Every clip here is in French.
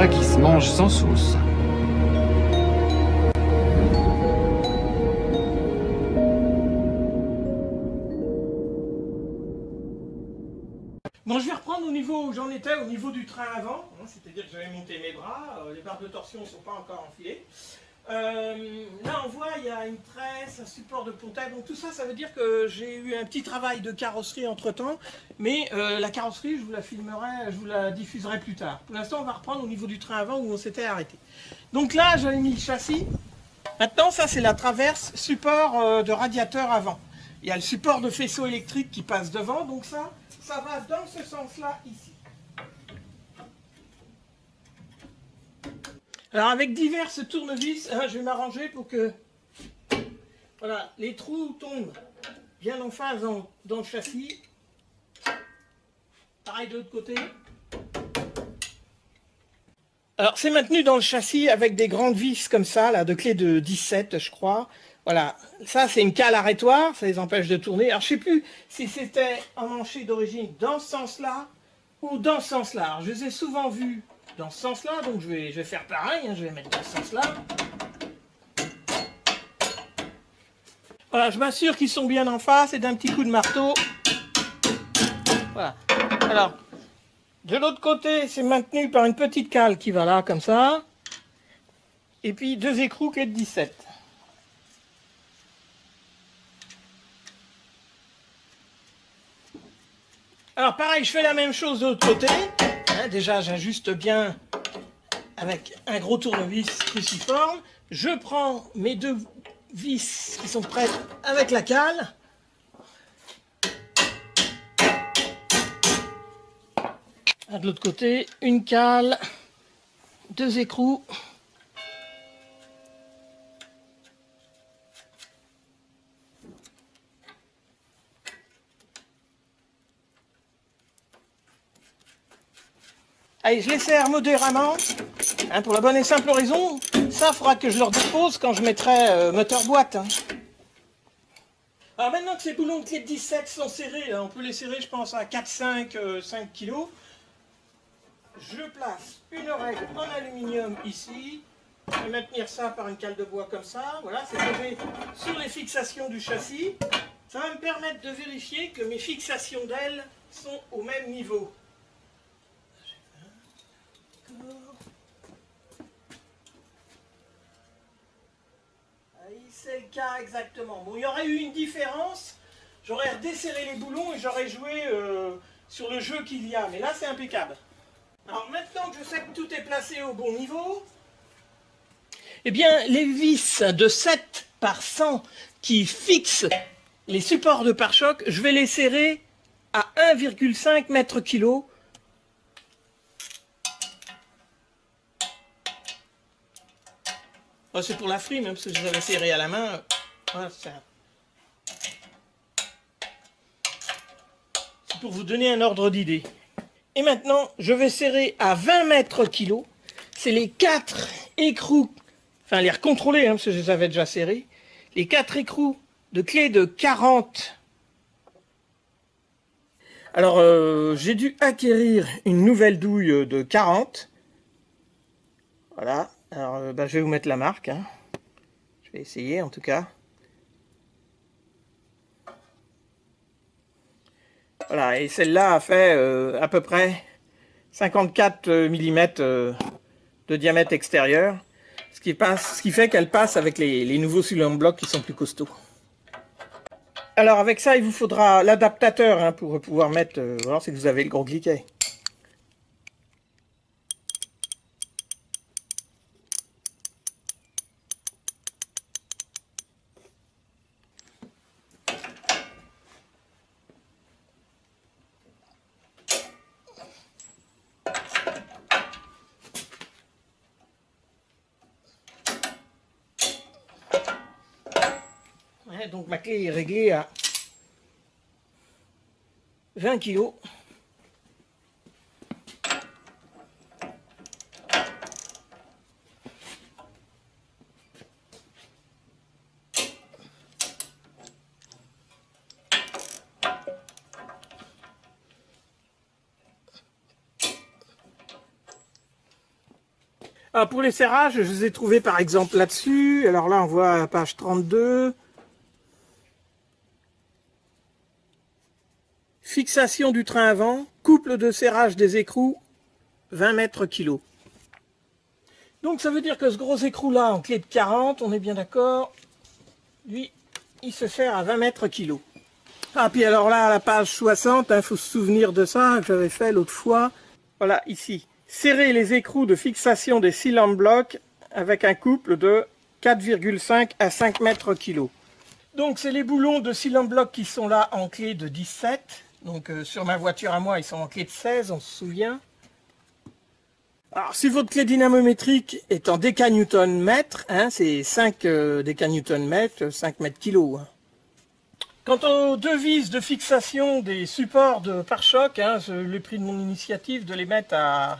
plat qui se mange sans sauce. Bon, je vais reprendre au niveau où j'en étais, au niveau du train avant, hein, c'est-à-dire que j'avais monté mes bras, les barres de torsion ne sont pas encore enfilées. Là on voit il y a une tresse, un support de pontage, donc tout ça, ça veut dire que j'ai eu un petit travail de carrosserie entre temps, mais la carrosserie je vous la filmerai, je vous la diffuserai plus tard. Pour l'instant on va reprendre au niveau du train avant où on s'était arrêté. Donc là j'avais mis le châssis, maintenant ça c'est la traverse support de radiateur avant. Il y a le support de faisceau électrique qui passe devant, donc ça va dans ce sens-là ici. Alors avec diverses tournevis, hein, je vais m'arranger pour que voilà, les trous tombent bien en face dans le châssis. Pareil de l'autre côté. Alors c'est maintenu dans le châssis avec des grandes vis comme ça, là, de clé de 17 je crois. Voilà, ça c'est une cale arrêtoire, ça les empêche de tourner. Alors je ne sais plus si c'était emmanché d'origine dans ce sens-là ou dans ce sens-là. Alors je les ai souvent vus dans ce sens-là, donc je vais faire pareil, hein, je vais mettre dans ce sens-là. Voilà, je m'assure qu'ils sont bien en face et d'un petit coup de marteau. Voilà. Alors, de l'autre côté, c'est maintenu par une petite cale qui va là, comme ça. Et puis deux écrous clés de 17. Alors pareil, je fais la même chose de l'autre côté. Hein, déjà, j'ajuste bien avec un gros tournevis cruciforme. Je prends mes deux vis qui sont prêtes avec la cale. De l'autre côté, une cale, deux écrous. Allez, je les serre modérément, hein, pour la bonne et simple raison, ça il faudra que je leur dépose quand je mettrai moteur boîte. Hein. Alors maintenant que ces boulons de clé de 17 sont serrés, là, on peut les serrer je pense à 4-5 5 kg, je place une règle en aluminium ici, je vais maintenir ça par une cale de bois comme ça, voilà, c'est posé sur les fixations du châssis, ça va me permettre de vérifier que mes fixations d'ailes sont au même niveau. C'est le cas exactement. Bon, il y aurait eu une différence, j'aurais redesserré les boulons et j'aurais joué sur le jeu qu'il y a, mais là c'est impeccable. Alors maintenant que je sais que tout est placé au bon niveau, eh bien les vis de 7 par 100 qui fixent les supports de pare-choc, je vais les serrer à 1,5 mètre/kg. Oh, c'est pour la frime, hein, parce que je les avais serrés à la main. Voilà, c'est pour vous donner un ordre d'idée. Et maintenant, je vais serrer à 20 mètres/kg. C'est les 4 écrous, enfin les recontrôler, hein, parce que je les avais déjà serrés. Les 4 écrous de clé de 40. Alors, j'ai dû acquérir une nouvelle douille de 40. Voilà. Alors, je vais vous mettre la marque. Hein. Je vais essayer, en tout cas. Voilà, et celle-là a fait à peu près 54 mm de diamètre extérieur. Ce qui fait qu'elle passe avec les nouveaux cylindres blocs qui sont plus costauds. Alors, avec ça, il vous faudra l'adaptateur hein, pour pouvoir mettre... alors, c'est que vous avez le gros cliquet. Ouais, donc ma clé est réglée à 20 kg. Alors pour les serrages, je les ai trouvés par exemple là-dessus. Alors là, on voit à la page 32. Fixation du train avant, couple de serrage des écrous, 20 mètres kilo. Donc ça veut dire que ce gros écrou-là, en clé de 40, on est bien d'accord, lui, il se sert à 20 mètres kilo. Ah, puis alors là, à la page 60, il faut se souvenir de ça, que j'avais fait l'autre fois. Voilà, ici. Serrer les écrous de fixation des cylindres blocs avec un couple de 4,5 à 5 mètres kilo. Donc c'est les boulons de cylindre bloc qui sont là en clé de 17. Donc sur ma voiture à moi, ils sont en clé de 16, on se souvient. Alors, si votre clé dynamométrique est en décanewton-mètre, hein, c'est 5 décanewton-mètre, 5 mètres kilos. Hein. Quant aux devises de fixation des supports de pare-choc, hein, j'ai pris de mon initiative de les mettre à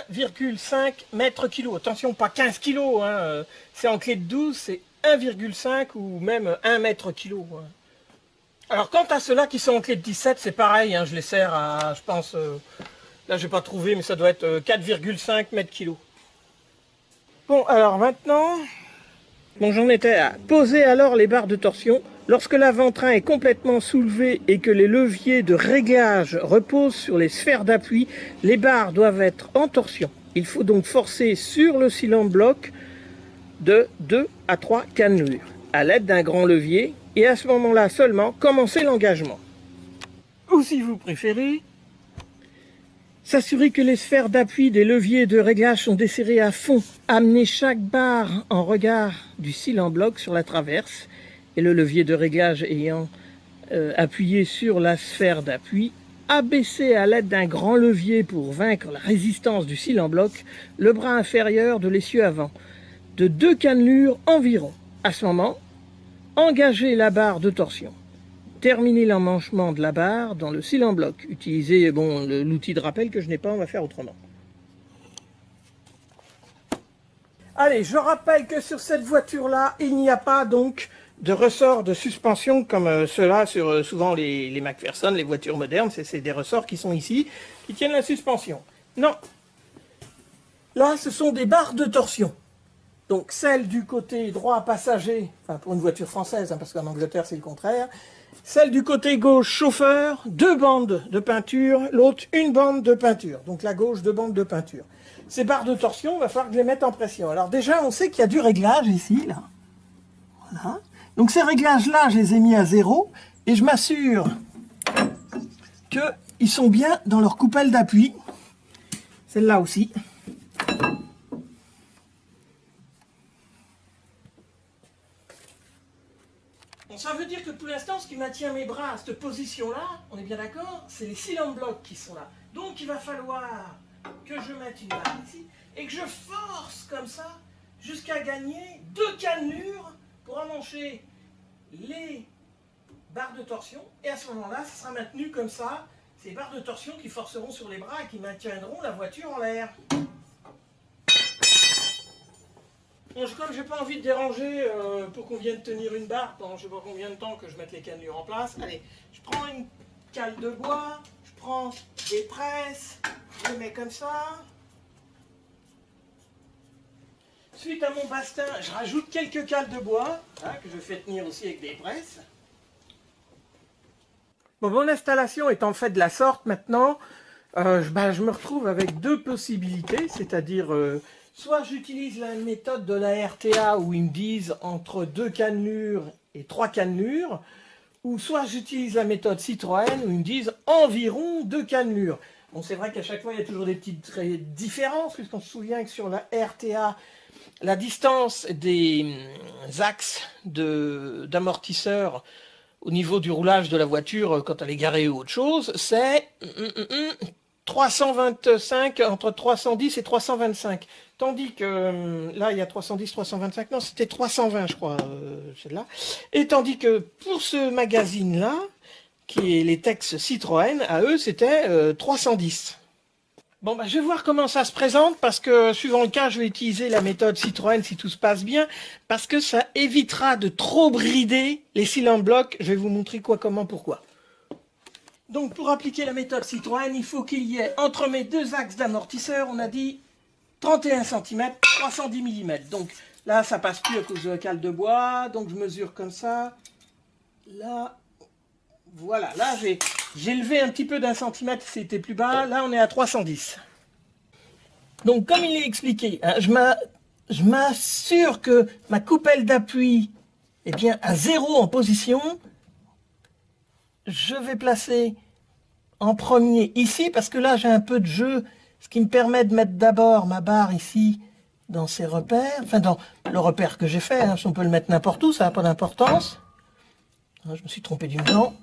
1,5 mètre kilo. Attention, pas 15 kilos, hein, c'est en clé de 12, c'est 1,5 ou même 1 mètre kilo. Hein. Alors, quant à ceux-là qui sont en clé de 17, c'est pareil, hein, je les sers à, je pense... Là, je n'ai pas trouvé, mais ça doit être 4,5 mètres kilos. Bon, alors maintenant, bon, j'en étais à poser alors les barres de torsion. Lorsque l'avant-train est complètement soulevé et que les leviers de réglage reposent sur les sphères d'appui, les barres doivent être en torsion. Il faut donc forcer sur le cylindre bloc de 2 à 3 cannelures à l'aide d'un grand levier et à ce moment-là seulement commencer l'engagement. Ou si vous préférez, s'assurer que les sphères d'appui des leviers de réglage sont desserrées à fond. Amener chaque barre en regard du cylindre bloc sur la traverse et le levier de réglage ayant appuyé sur la sphère d'appui. Abaisser à l'aide d'un grand levier pour vaincre la résistance du cylindre bloc le bras inférieur de l'essieu avant de 2 cannelures environ. À ce moment, engager la barre de torsion. Terminer l'emmanchement de la barre dans le cylindre bloc. Utilisez l'outil de rappel que je n'ai pas, on va faire autrement. Allez, je rappelle que sur cette voiture-là, il n'y a pas donc de ressort de suspension comme ceux-là sur souvent les McPherson, les voitures modernes. C'est des ressorts qui sont ici, qui tiennent la suspension. Non. Là, ce sont des barres de torsion. Donc celle du côté droit passager, enfin pour une voiture française, hein, parce qu'en Angleterre c'est le contraire, celle du côté gauche chauffeur, 2 bandes de peinture, l'autre 1 bande de peinture. Donc la gauche, 2 bandes de peinture. Ces barres de torsion, il va falloir que je les mette en pression. Alors déjà, on sait qu'il y a du réglage ici, là. Voilà. Donc ces réglages-là, je les ai mis à 0, et je m'assure qu'ils sont bien dans leur coupelle d'appui. Celle-là aussi. Ça veut dire que pour l'instant, ce qui maintient mes bras à cette position-là, on est bien d'accord, c'est les cylindres blocs qui sont là. Donc il va falloir que je mette une barre ici et que je force comme ça jusqu'à gagner 2 cannelures pour emmancher les barres de torsion. Et à ce moment-là, ça sera maintenu comme ça, ces barres de torsion qui forceront sur les bras et qui maintiendront la voiture en l'air. Bon, comme j'ai pas envie de déranger pour qu'on vienne tenir une barre pendant je sais pas combien de temps que je mette les cannelures en place, allez, je prends une cale de bois, je prends des presses, je les mets comme ça. Suite à mon bastin, je rajoute quelques cales de bois, hein, que je fais tenir aussi avec des presses. Bon, mon installation étant faite de la sorte maintenant, je me retrouve avec 2 possibilités, c'est-à-dire... soit j'utilise la méthode de la RTA où ils me disent entre 2 cannelures et 3 cannelures, ou soit j'utilise la méthode Citroën où ils me disent environ 2 cannelures. Bon, c'est vrai qu'à chaque fois il y a toujours des petites différences, puisqu'on se souvient que sur la RTA, la distance des axes d'amortisseur au niveau du roulage de la voiture quand elle est garée ou autre chose, c'est 325, entre 310 et 325. Tandis que là, il y a 310, 325, non, c'était 320, je crois, celle-là. Et tandis que pour ce magazine-là, qui est les Tex Citroën, à eux, c'était 310. Bon, bah, je vais voir comment ça se présente, parce que, suivant le cas, je vais utiliser la méthode Citroën si tout se passe bien, parce que ça évitera de trop brider les cylindres blocs. Je vais vous montrer quoi, comment, pourquoi. Donc pour appliquer la méthode Citroën, il faut qu'il y ait entre mes deux axes d'amortisseur, on a dit 31 cm, 310 mm. Donc là, ça passe plus à cause de la cale de bois. Donc je mesure comme ça. Là, voilà. Là, j'ai levé un petit peu d'1 centimètre, c'était plus bas. Là, on est à 310. Donc comme il est expliqué, hein, je m'assure que ma coupelle d'appui est bien à 0 en position. Je vais placer en premier ici, parce que là, j'ai un peu de jeu, ce qui me permet de mettre d'abord ma barre ici, dans ses repères, enfin dans le repère que j'ai fait, hein, si on peut le mettre n'importe où, ça n'a pas d'importance. Je me suis trompé d'une dent.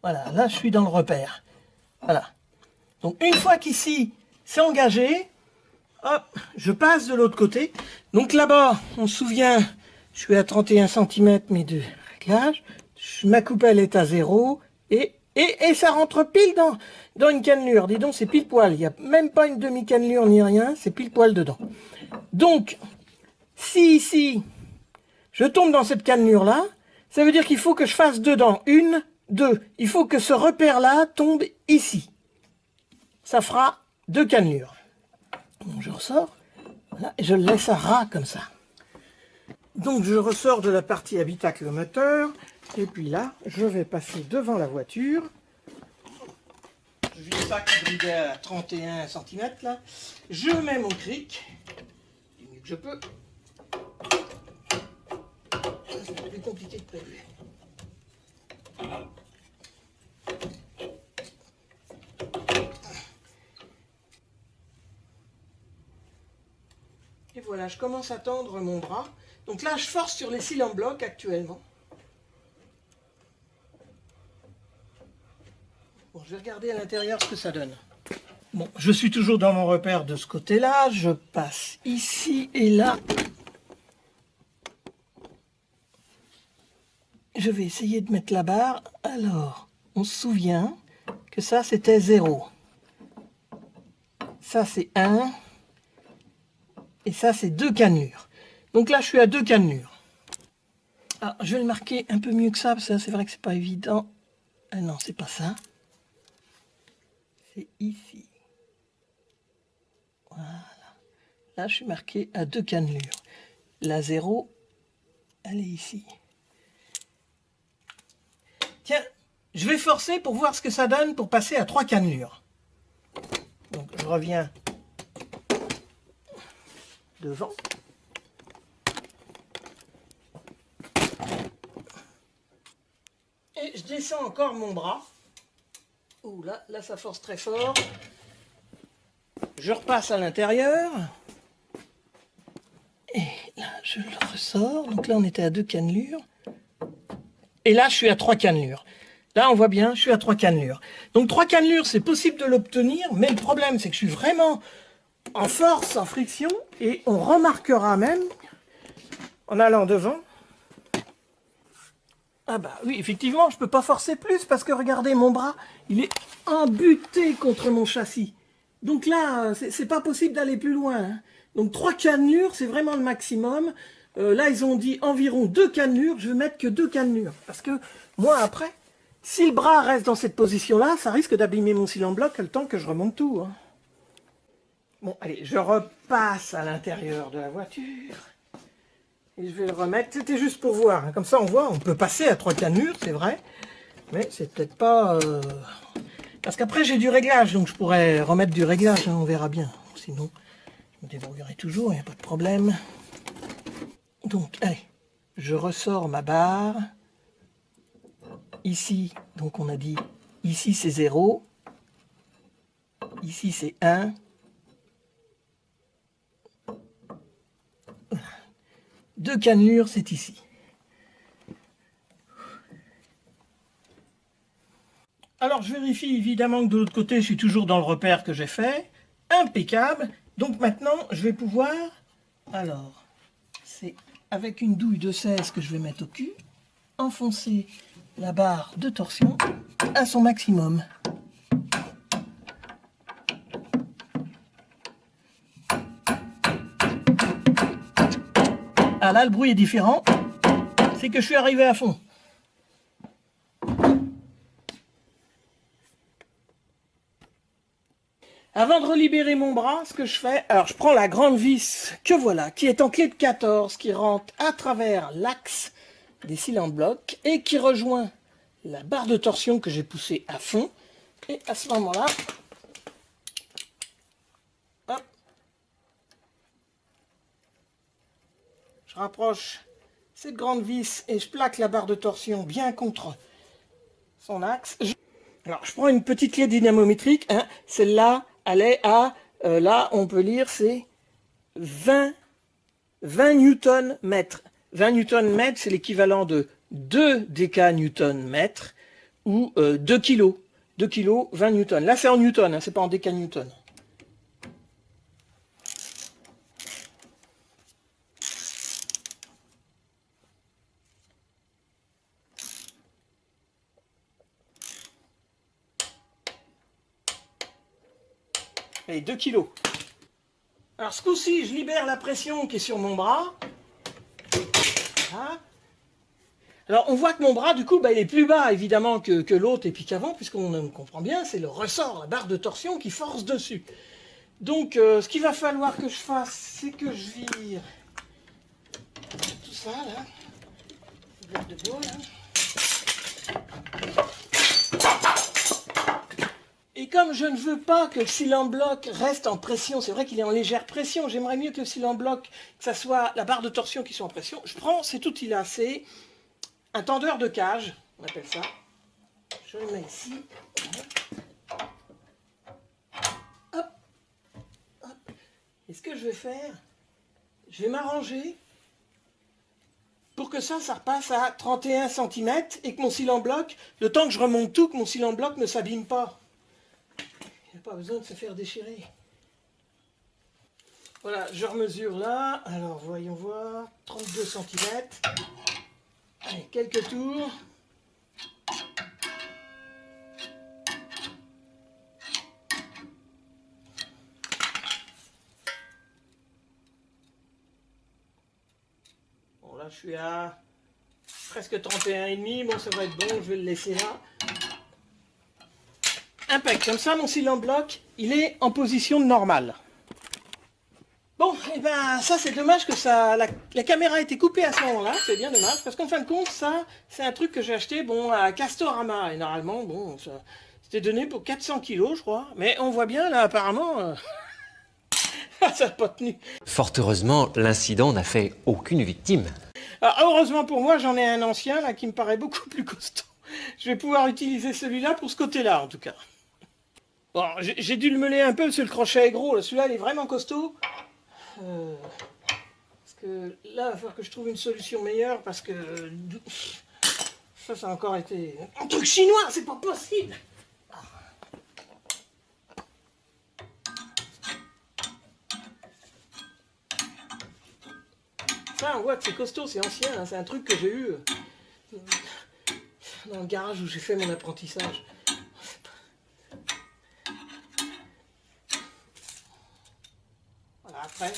Voilà, là je suis dans le repère. Voilà. Donc une fois qu'ici c'est engagé, hop, je passe de l'autre côté. Donc là-bas, on se souvient, je suis à 31 cm mes deux réglages, ma coupelle est à 0, et ça rentre pile dans une cannelure. Dis donc, c'est pile poil. Il n'y a même pas une demi-cannelure ni rien, c'est pile poil dedans. Donc, si ici, je tombe dans cette cannelure-là, ça veut dire qu'il faut que je fasse dedans. 1, 2. Il faut que ce repère-là tombe ici. Ça fera 2 cannelures. Donc, je ressors. Voilà, et je le laisse à ras comme ça. Donc, je ressors de la partie habitacle moteur. Et puis là, je vais passer devant la voiture. Je vide ça qui bridait à 31 cm là. Je mets mon cric. Du mieux que je peux. C'est plus compliqué que prévu. Et voilà, je commence à tendre mon bras. Donc là, je force sur les cils en bloc actuellement. Bon, je vais regarder à l'intérieur ce que ça donne. Bon, je suis toujours dans mon repère de ce côté-là. Je passe ici et là. Je vais essayer de mettre la barre. Alors, on se souvient que ça, c'était 0. Ça, c'est 1. Et ça, c'est 2 cannelures. Donc là, je suis à 2 cannelures. Ah, je vais le marquer un peu mieux que ça, parce que c'est vrai que c'est pas évident. Ah non, c'est pas ça. C'est ici. Voilà. Là, je suis marqué à 2 cannelures. La 0, elle est ici. Tiens, je vais forcer pour voir ce que ça donne pour passer à 3 cannelures. Donc, je reviens devant. Et je descends encore mon bras. Ouh, là, ça force très fort. Je repasse à l'intérieur. Et là, je le ressors. Donc là, on était à 2 cannelures. Et là, je suis à 3 cannelures. Là, on voit bien, je suis à 3 cannelures. Donc 3 cannelures, c'est possible de l'obtenir, mais le problème, c'est que je suis vraiment en force, en friction, et on remarquera même, en allant devant, ah bah oui, effectivement, je ne peux pas forcer plus, parce que regardez, mon bras, il est embuté contre mon châssis. Donc là, c'est pas possible d'aller plus loin. Hein. Donc 3 cannelures, c'est vraiment le maximum. Là, ils ont dit environ 2 cannelures, je vais mettre que 2 cannelures. Parce que moi, après, si le bras reste dans cette position-là, ça risque d'abîmer mon cil en bloc le temps que je remonte tout. Hein. Bon, allez, je repasse à l'intérieur de la voiture. Et je vais le remettre. C'était juste pour voir. Hein. Comme ça, on voit, on peut passer à 3 cannelures, c'est vrai. Mais c'est peut-être pas... Parce qu'après, j'ai du réglage, donc je pourrais remettre du réglage, hein, on verra bien. Sinon, je me débrouillerai toujours, il n'y a pas de problème. Donc, allez, je ressors ma barre. Ici, donc on a dit, ici c'est 0. Ici c'est 1. Voilà. 2 cannelures, c'est ici. Alors, je vérifie évidemment que de l'autre côté, je suis toujours dans le repère que j'ai fait. Impeccable. Donc maintenant, je vais pouvoir... Alors, c'est avec une douille de 16 que je vais mettre au cul. Enfoncer la barre de torsion à son maximum. Ah là, le bruit est différent. C'est que je suis arrivé à fond. Avant de relibérer mon bras, ce que je fais, alors je prends la grande vis que voilà, qui est en clé de 14, qui rentre à travers l'axe des cylindres blocs et qui rejoint la barre de torsion que j'ai poussée à fond. Et à ce moment-là, hop, je rapproche cette grande vis et je plaque la barre de torsion bien contre son axe. Alors, je prends une petite clé dynamométrique. Hein. Celle-là, elle est à, là, on peut lire, c'est 20 newton mètres. 20 newton mètres, c'est l'équivalent de 2 déca newton mètre ou 2 kilos. 2 kilos, 20 newtons. Là, c'est en newton, hein, c'est pas en déca newton. Allez, 2 kilos. Alors, ce coup-ci, je libère la pression qui est sur mon bras. Voilà. Alors, on voit que mon bras, du coup, il est plus bas, évidemment, que l'autre et puis qu'avant, puisqu'on comprend bien, c'est le ressort, la barre de torsion qui force dessus. Donc, ce qu'il va falloir que je fasse, c'est que je vire tout ça, là. Le verre de bois, là. Et comme je ne veux pas que le cylindre bloc reste en pression, c'est vrai qu'il est en légère pression, j'aimerais mieux que le cylindre bloc, que ça soit la barre de torsion qui soit en pression, je prends cet outil-là, c'est un tendeur de cage, on appelle ça. Je le mets ici. Hop, hop. Et ce que je vais faire, je vais m'arranger pour que ça repasse à 31 cm et que mon cylindre bloc, le temps que je remonte tout, que mon cylindre bloc ne s'abîme pas. Il n'y a pas besoin de se faire déchirer. Voilà, je remesure là. Alors, voyons voir. 32 cm. Allez, quelques tours. Bon, là, je suis à presque 31,5. Bon, ça va être bon. Je vais le laisser là. Impec. Comme ça, mon cylindre bloc, il est en position normale. Bon, et ben ça c'est dommage que la caméra ait été coupée à ce moment-là, c'est bien dommage, parce qu'en fin de compte, ça, c'est un truc que j'ai acheté, bon, à Castorama, et normalement, bon, c'était donné pour 400 kilos, je crois, mais on voit bien, là, apparemment, ça n'a pas tenu. Fort heureusement, l'incident n'a fait aucune victime. Alors, heureusement pour moi, j'en ai un ancien, là, qui me paraît beaucoup plus costaud. Je vais pouvoir utiliser celui-là pour ce côté-là, en tout cas. Bon, j'ai dû le meuler un peu, parce que le crochet est gros, celui-là, il est vraiment costaud. Parce que là, il va falloir que je trouve une solution meilleure parce que ça a encore été un truc chinois, c'est pas possible. Ça, on voit que c'est costaud, c'est ancien, hein, c'est un truc que j'ai eu dans le garage où j'ai fait mon apprentissage. Voilà, après.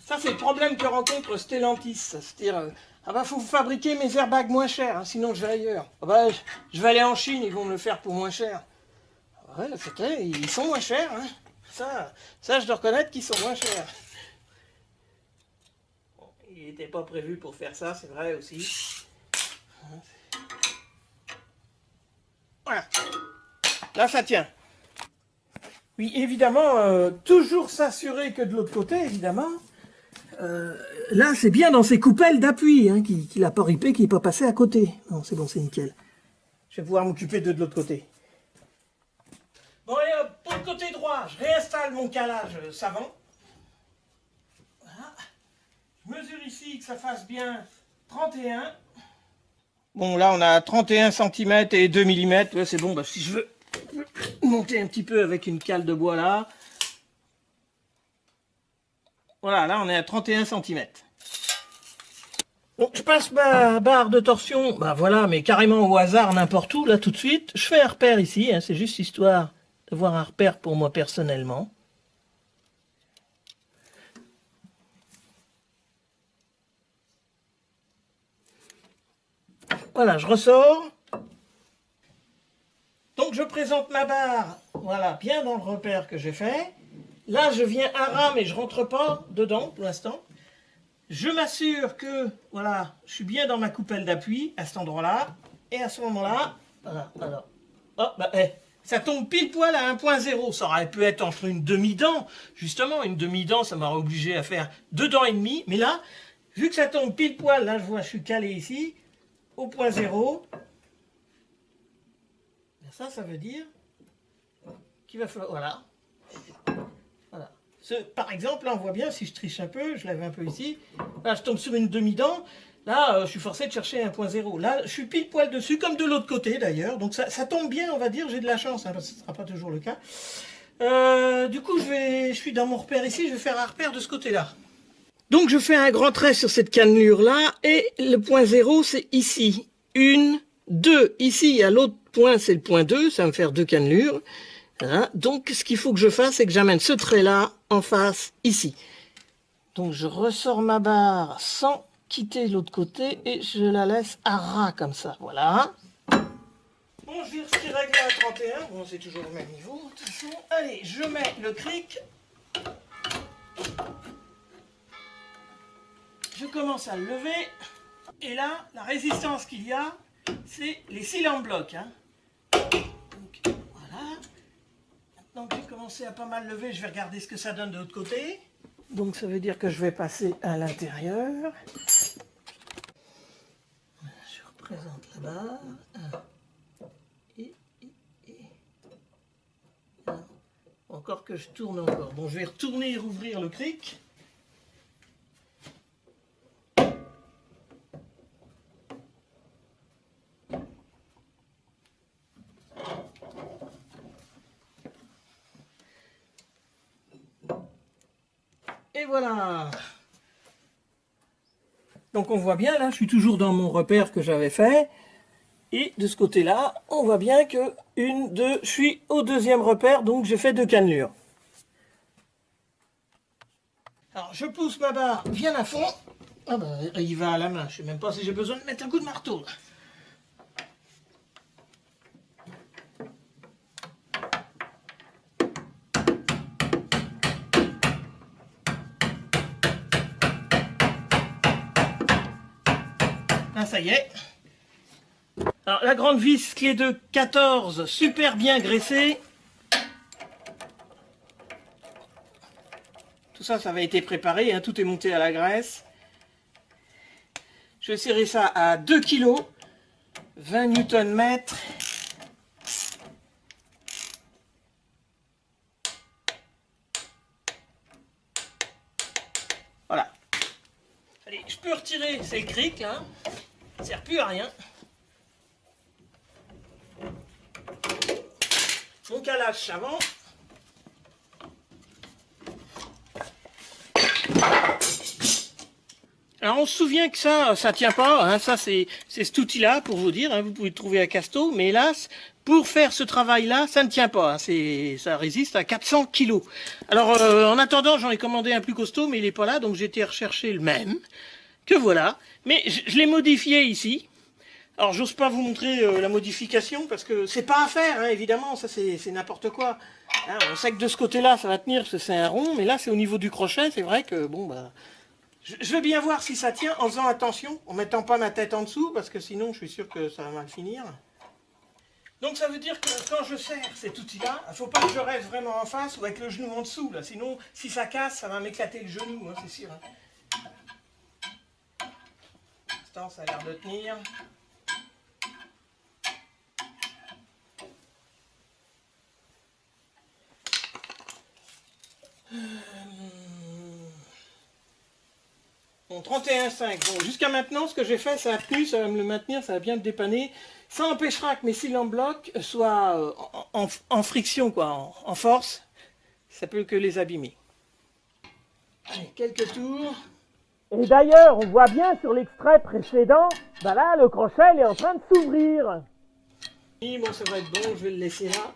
Ça, c'est le problème que rencontre Stellantis. C'est-à-dire, ah bah, faut fabriquer mes airbags moins chers, hein, sinon je vais ailleurs. Ah bah, je vais aller en Chine, ils vont me le faire pour moins cher. Ouais, c'est vrai, ils sont moins chers. Hein. Ça, je dois reconnaître qu'ils sont moins chers. Bon, il n'était pas prévu pour faire ça, c'est vrai aussi. Voilà. Là, ça tient. Oui, évidemment, toujours s'assurer que de l'autre côté, évidemment, là, c'est bien dans ces coupelles d'appui, hein, qu'il n'a pas ripé, qu'il n'est pas passé à côté. Non, c'est bon, c'est nickel. Je vais pouvoir m'occuper de l'autre côté. Bon, et pour le côté droit, je réinstalle mon calage savant. Voilà. Je mesure ici que ça fasse bien 31. Bon, là, on a 31 cm et 2 mm. Ouais, c'est bon, bah, si je veux monter un petit peu avec une cale de bois là. Voilà, là, on est à 31 cm. Donc, je passe ma barre de torsion, bah voilà, mais carrément au hasard, n'importe où, là, tout de suite. Je fais un repère ici, hein, c'est juste histoire d'avoir un repère pour moi personnellement. Voilà, je ressors. Donc, je présente ma barre, voilà, bien dans le repère que j'ai fait. là je viens à ras, mais je rentre pas dedans pour l'instant. Je m'assure que, voilà, je suis bien dans ma coupelle d'appui à cet endroit-là. Et à ce moment-là, voilà, alors, oh, bah, ça tombe pile poil à 1.0. Ça aurait pu être entre une demi-dent. Justement, une demi-dent, ça m'aurait obligé à faire 2 dents et demie. Mais là, vu que ça tombe pile poil, là, je vois, je suis calé ici, au point 0. Ça veut dire qu'il va falloir, voilà. Voilà. Par exemple, là, on voit bien, si je triche un peu, je lève un peu ici. Là, je tombe sur une demi-dent. Là, je suis forcé de chercher 1.0. Là, je suis pile poil dessus, comme de l'autre côté d'ailleurs. Donc ça tombe bien, on va dire. J'ai de la chance, hein, parce que ce ne sera pas toujours le cas. Du coup, je suis dans mon repère ici. Je vais faire un repère de ce côté-là. Donc, je fais un grand trait sur cette cannelure-là. Et le point 0, c'est ici. 1, 2. Ici, à l'autre point, c'est le point 2. Ça va me faire 2 cannelures. Voilà. Donc, ce qu'il faut que je fasse, c'est que j'amène ce trait-là en face, ici. Donc, je ressors ma barre sans quitter l'autre côté et je la laisse à ras comme ça. Voilà. Bon, je vais régler à 31. Bon, c'est toujours au même niveau. De toute façon, allez, je mets le cric. Je commence à le lever. Et là, la résistance qu'il y a, c'est les cylindres blocs. Hein. Donc, voilà. Maintenant que j'ai commencé à pas mal lever, je vais regarder ce que ça donne de l'autre côté. Donc ça veut dire que je vais passer à l'intérieur. Je représente la barre. Et. Encore que je tourne encore. Bon, je vais retourner et rouvrir le cric. Et voilà. Donc on voit bien, là, je suis toujours dans mon repère que j'avais fait. Et de ce côté-là, on voit bien que je suis au deuxième repère, donc j'ai fait 2 cannelures. Alors je pousse ma barre bien à fond. Ah ben, il va à la main, je ne sais même pas si j'ai besoin de mettre un coup de marteau. Là. Ah, ça y est. Alors la grande vis clé de 14, super bien graissée. Tout ça, ça avait été préparé, hein, tout est monté à la graisse. Je vais serrer ça à 2 kg, 20 Nm. Voilà. Allez, je peux retirer ces crics là. Ça ne sert plus à rien. Mon calage avant. Alors on se souvient que ça tient pas, hein, ça c'est cet outil-là pour vous dire, hein, vous pouvez le trouver à Casto, mais hélas, pour faire ce travail-là, ça ne tient pas, hein, ça résiste à 400 kg. Alors en attendant, j'en ai commandé un plus costaud, mais il n'est pas là, donc j'ai été rechercher le même, que voilà. Mais je l'ai modifié ici. Alors j'ose pas vous montrer la modification, parce que c'est pas à faire, hein, évidemment, ça c'est n'importe quoi. Hein, on sait que de ce côté-là, ça va tenir, parce que c'est un rond, mais là c'est au niveau du crochet, c'est vrai que, bon, bah... Je vais bien voir si ça tient en faisant attention, en mettant pas ma tête en dessous, parce que sinon je suis sûr que ça va mal finir. Donc ça veut dire que quand je serre cet outil-là, il ne faut pas que je reste vraiment en face ou avec le genou en dessous. Là. Sinon, si ça casse, ça va m'éclater le genou, hein, c'est sûr. Hein. Pour l'instant, ça a l'air de tenir. Bon, 31,5. Bon, jusqu'à maintenant, ce que j'ai fait, ça a tenu, ça va me le maintenir, ça va bien me dépanner. Ça empêchera que mes cylindres en bloc soient en friction, quoi, en force. Ça peut que les abîmer. Allez, quelques tours. Et d'ailleurs, on voit bien sur l'extrait précédent, bah là, le crochet, il est en train de s'ouvrir. Bon, ça va être bon, je vais le laisser là.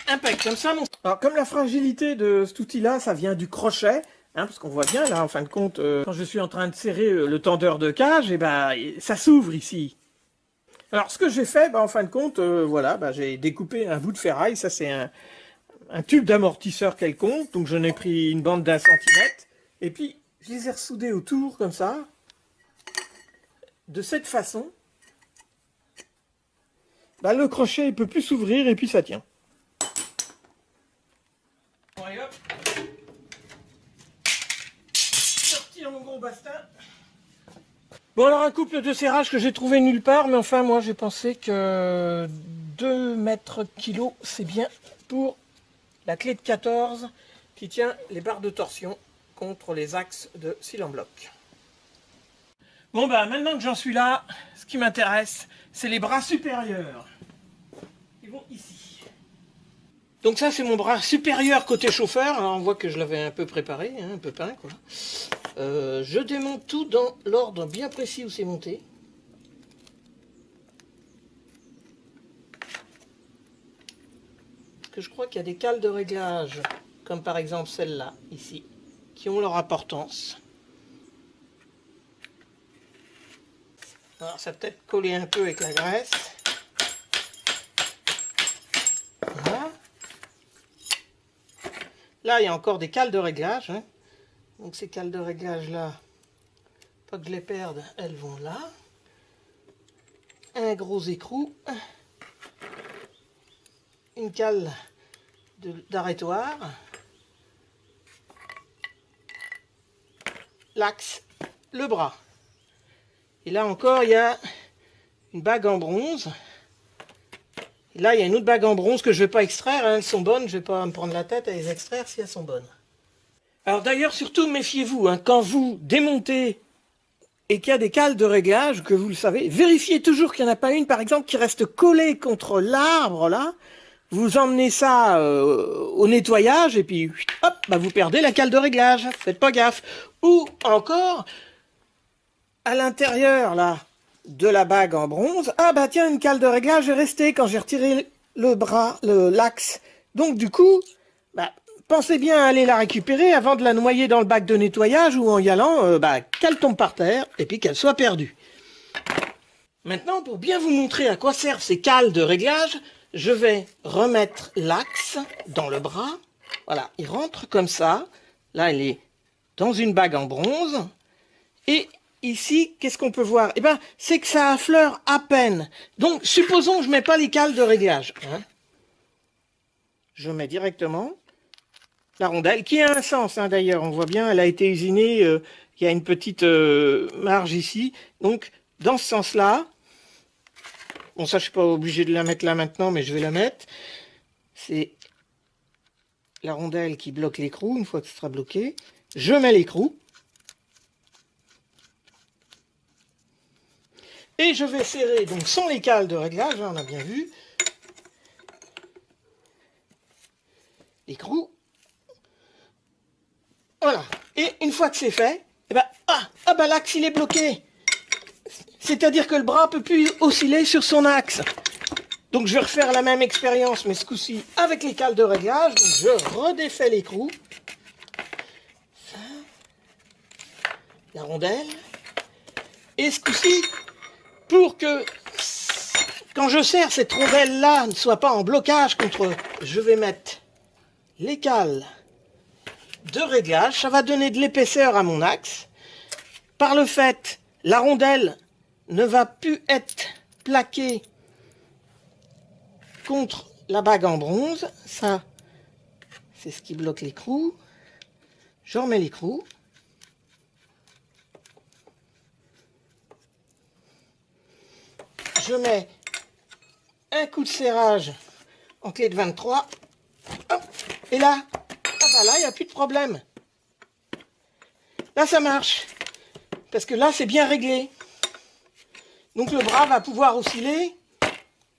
Impec, comme ça, mon... Alors, comme la fragilité de cet outil-là, ça vient du crochet, hein, parce qu'on voit bien, là, en fin de compte, quand je suis en train de serrer le tendeur de cage, et ben, ça s'ouvre ici. Alors, ce que j'ai fait, en fin de compte, voilà, j'ai découpé un bout de ferraille, ça c'est un un tube d'amortisseur quelconque, donc j'en ai pris une bande d'1 centimètre, et puis je les ai ressoudés autour, comme ça, de cette façon. Bah, le crochet il peut plus s'ouvrir et puis ça tient. Bon, allez, hop. Sortir mon gros bastin. Bon, alors un couple de serrage que j'ai trouvé nulle part, mais enfin moi j'ai pensé que 2 mètres kilos c'est bien pour la clé de 14 qui tient les barres de torsion contre les axes de cils en bloc. Bon bah maintenant que j'en suis là, ce qui m'intéresse c'est les bras supérieurs. Ils vont ici. Donc ça c'est mon bras supérieur côté chauffeur. Alors on voit que je l'avais un peu préparé, hein, un peu peint quoi. Je démonte tout dans l'ordre bien précis où c'est monté. Parce que je crois qu'il y a des cales de réglage, comme par exemple celle-là, ici, qui ont leur importance. Alors ça peut-être coller un peu avec la graisse. Voilà. Là, il y a encore des cales de réglage. Hein. Donc ces cales de réglage là, pas que je les perde, elles vont là. Un gros écrou. Une cale d'arrêtoir. L'axe, le bras. Et là encore, il y a une bague en bronze. Et là, il y a une autre bague en bronze que je ne vais pas extraire. Hein. Elles sont bonnes, je ne vais pas me prendre la tête à les extraire si elles sont bonnes. Alors d'ailleurs, surtout, méfiez-vous. Hein, quand vous démontez et qu'il y a des cales de réglage, que vous le savez, vérifiez toujours qu'il n'y en a pas une, par exemple, qui reste collée contre l'arbre, là. Vous emmenez ça au nettoyage et puis, hop, bah, vous perdez la cale de réglage. Faites pas gaffe. Ou encore, à l'intérieur, là, de la bague en bronze, ah bah tiens, une cale de réglage est restée quand j'ai retiré le bras, l'axe. Donc du coup, bah, pensez bien à aller la récupérer avant de la noyer dans le bac de nettoyage ou en y allant, qu'elle tombe par terre et puis qu'elle soit perdue. Maintenant, pour bien vous montrer à quoi servent ces cales de réglage, je vais remettre l'axe dans le bras. Voilà, il rentre comme ça. Là, il est dans une bague en bronze. Et ici, qu'est-ce qu'on peut voir? Eh bien, c'est que ça affleure à peine. Donc, supposons que je ne mets pas les cales de réglage. Hein. Je mets directement la rondelle, qui a un sens hein, d'ailleurs. On voit bien, elle a été usinée. Il y a une petite marge ici. Donc, dans ce sens-là, bon, ça, je ne suis pas obligé de la mettre là maintenant, mais je vais la mettre. C'est la rondelle qui bloque l'écrou. Une fois que ce sera bloqué, je mets l'écrou. Et je vais serrer, donc sans les cales de réglage, hein, on a bien vu, l'écrou. Voilà. Et une fois que c'est fait, eh ben, l'axe il est bloqué. C'est-à-dire que le bras ne peut plus osciller sur son axe. Donc je vais refaire la même expérience, mais ce coup-ci avec les cales de réglage. Donc je redéfais l'écrou. La rondelle. Et ce coup-ci, pour que quand je serre cette rondelle-là ne soit pas en blocage contre, je vais mettre les cales de réglage. Ça va donner de l'épaisseur à mon axe. Par le fait, la rondelle ne va plus être plaquée contre la bague en bronze. Ça, c'est ce qui bloque l'écrou. Je remets l'écrou. Je mets un coup de serrage en clé de 23. Hop, et là, là, il n'y a plus de problème. Là, ça marche. Parce que là, c'est bien réglé. Donc, le bras va pouvoir osciller.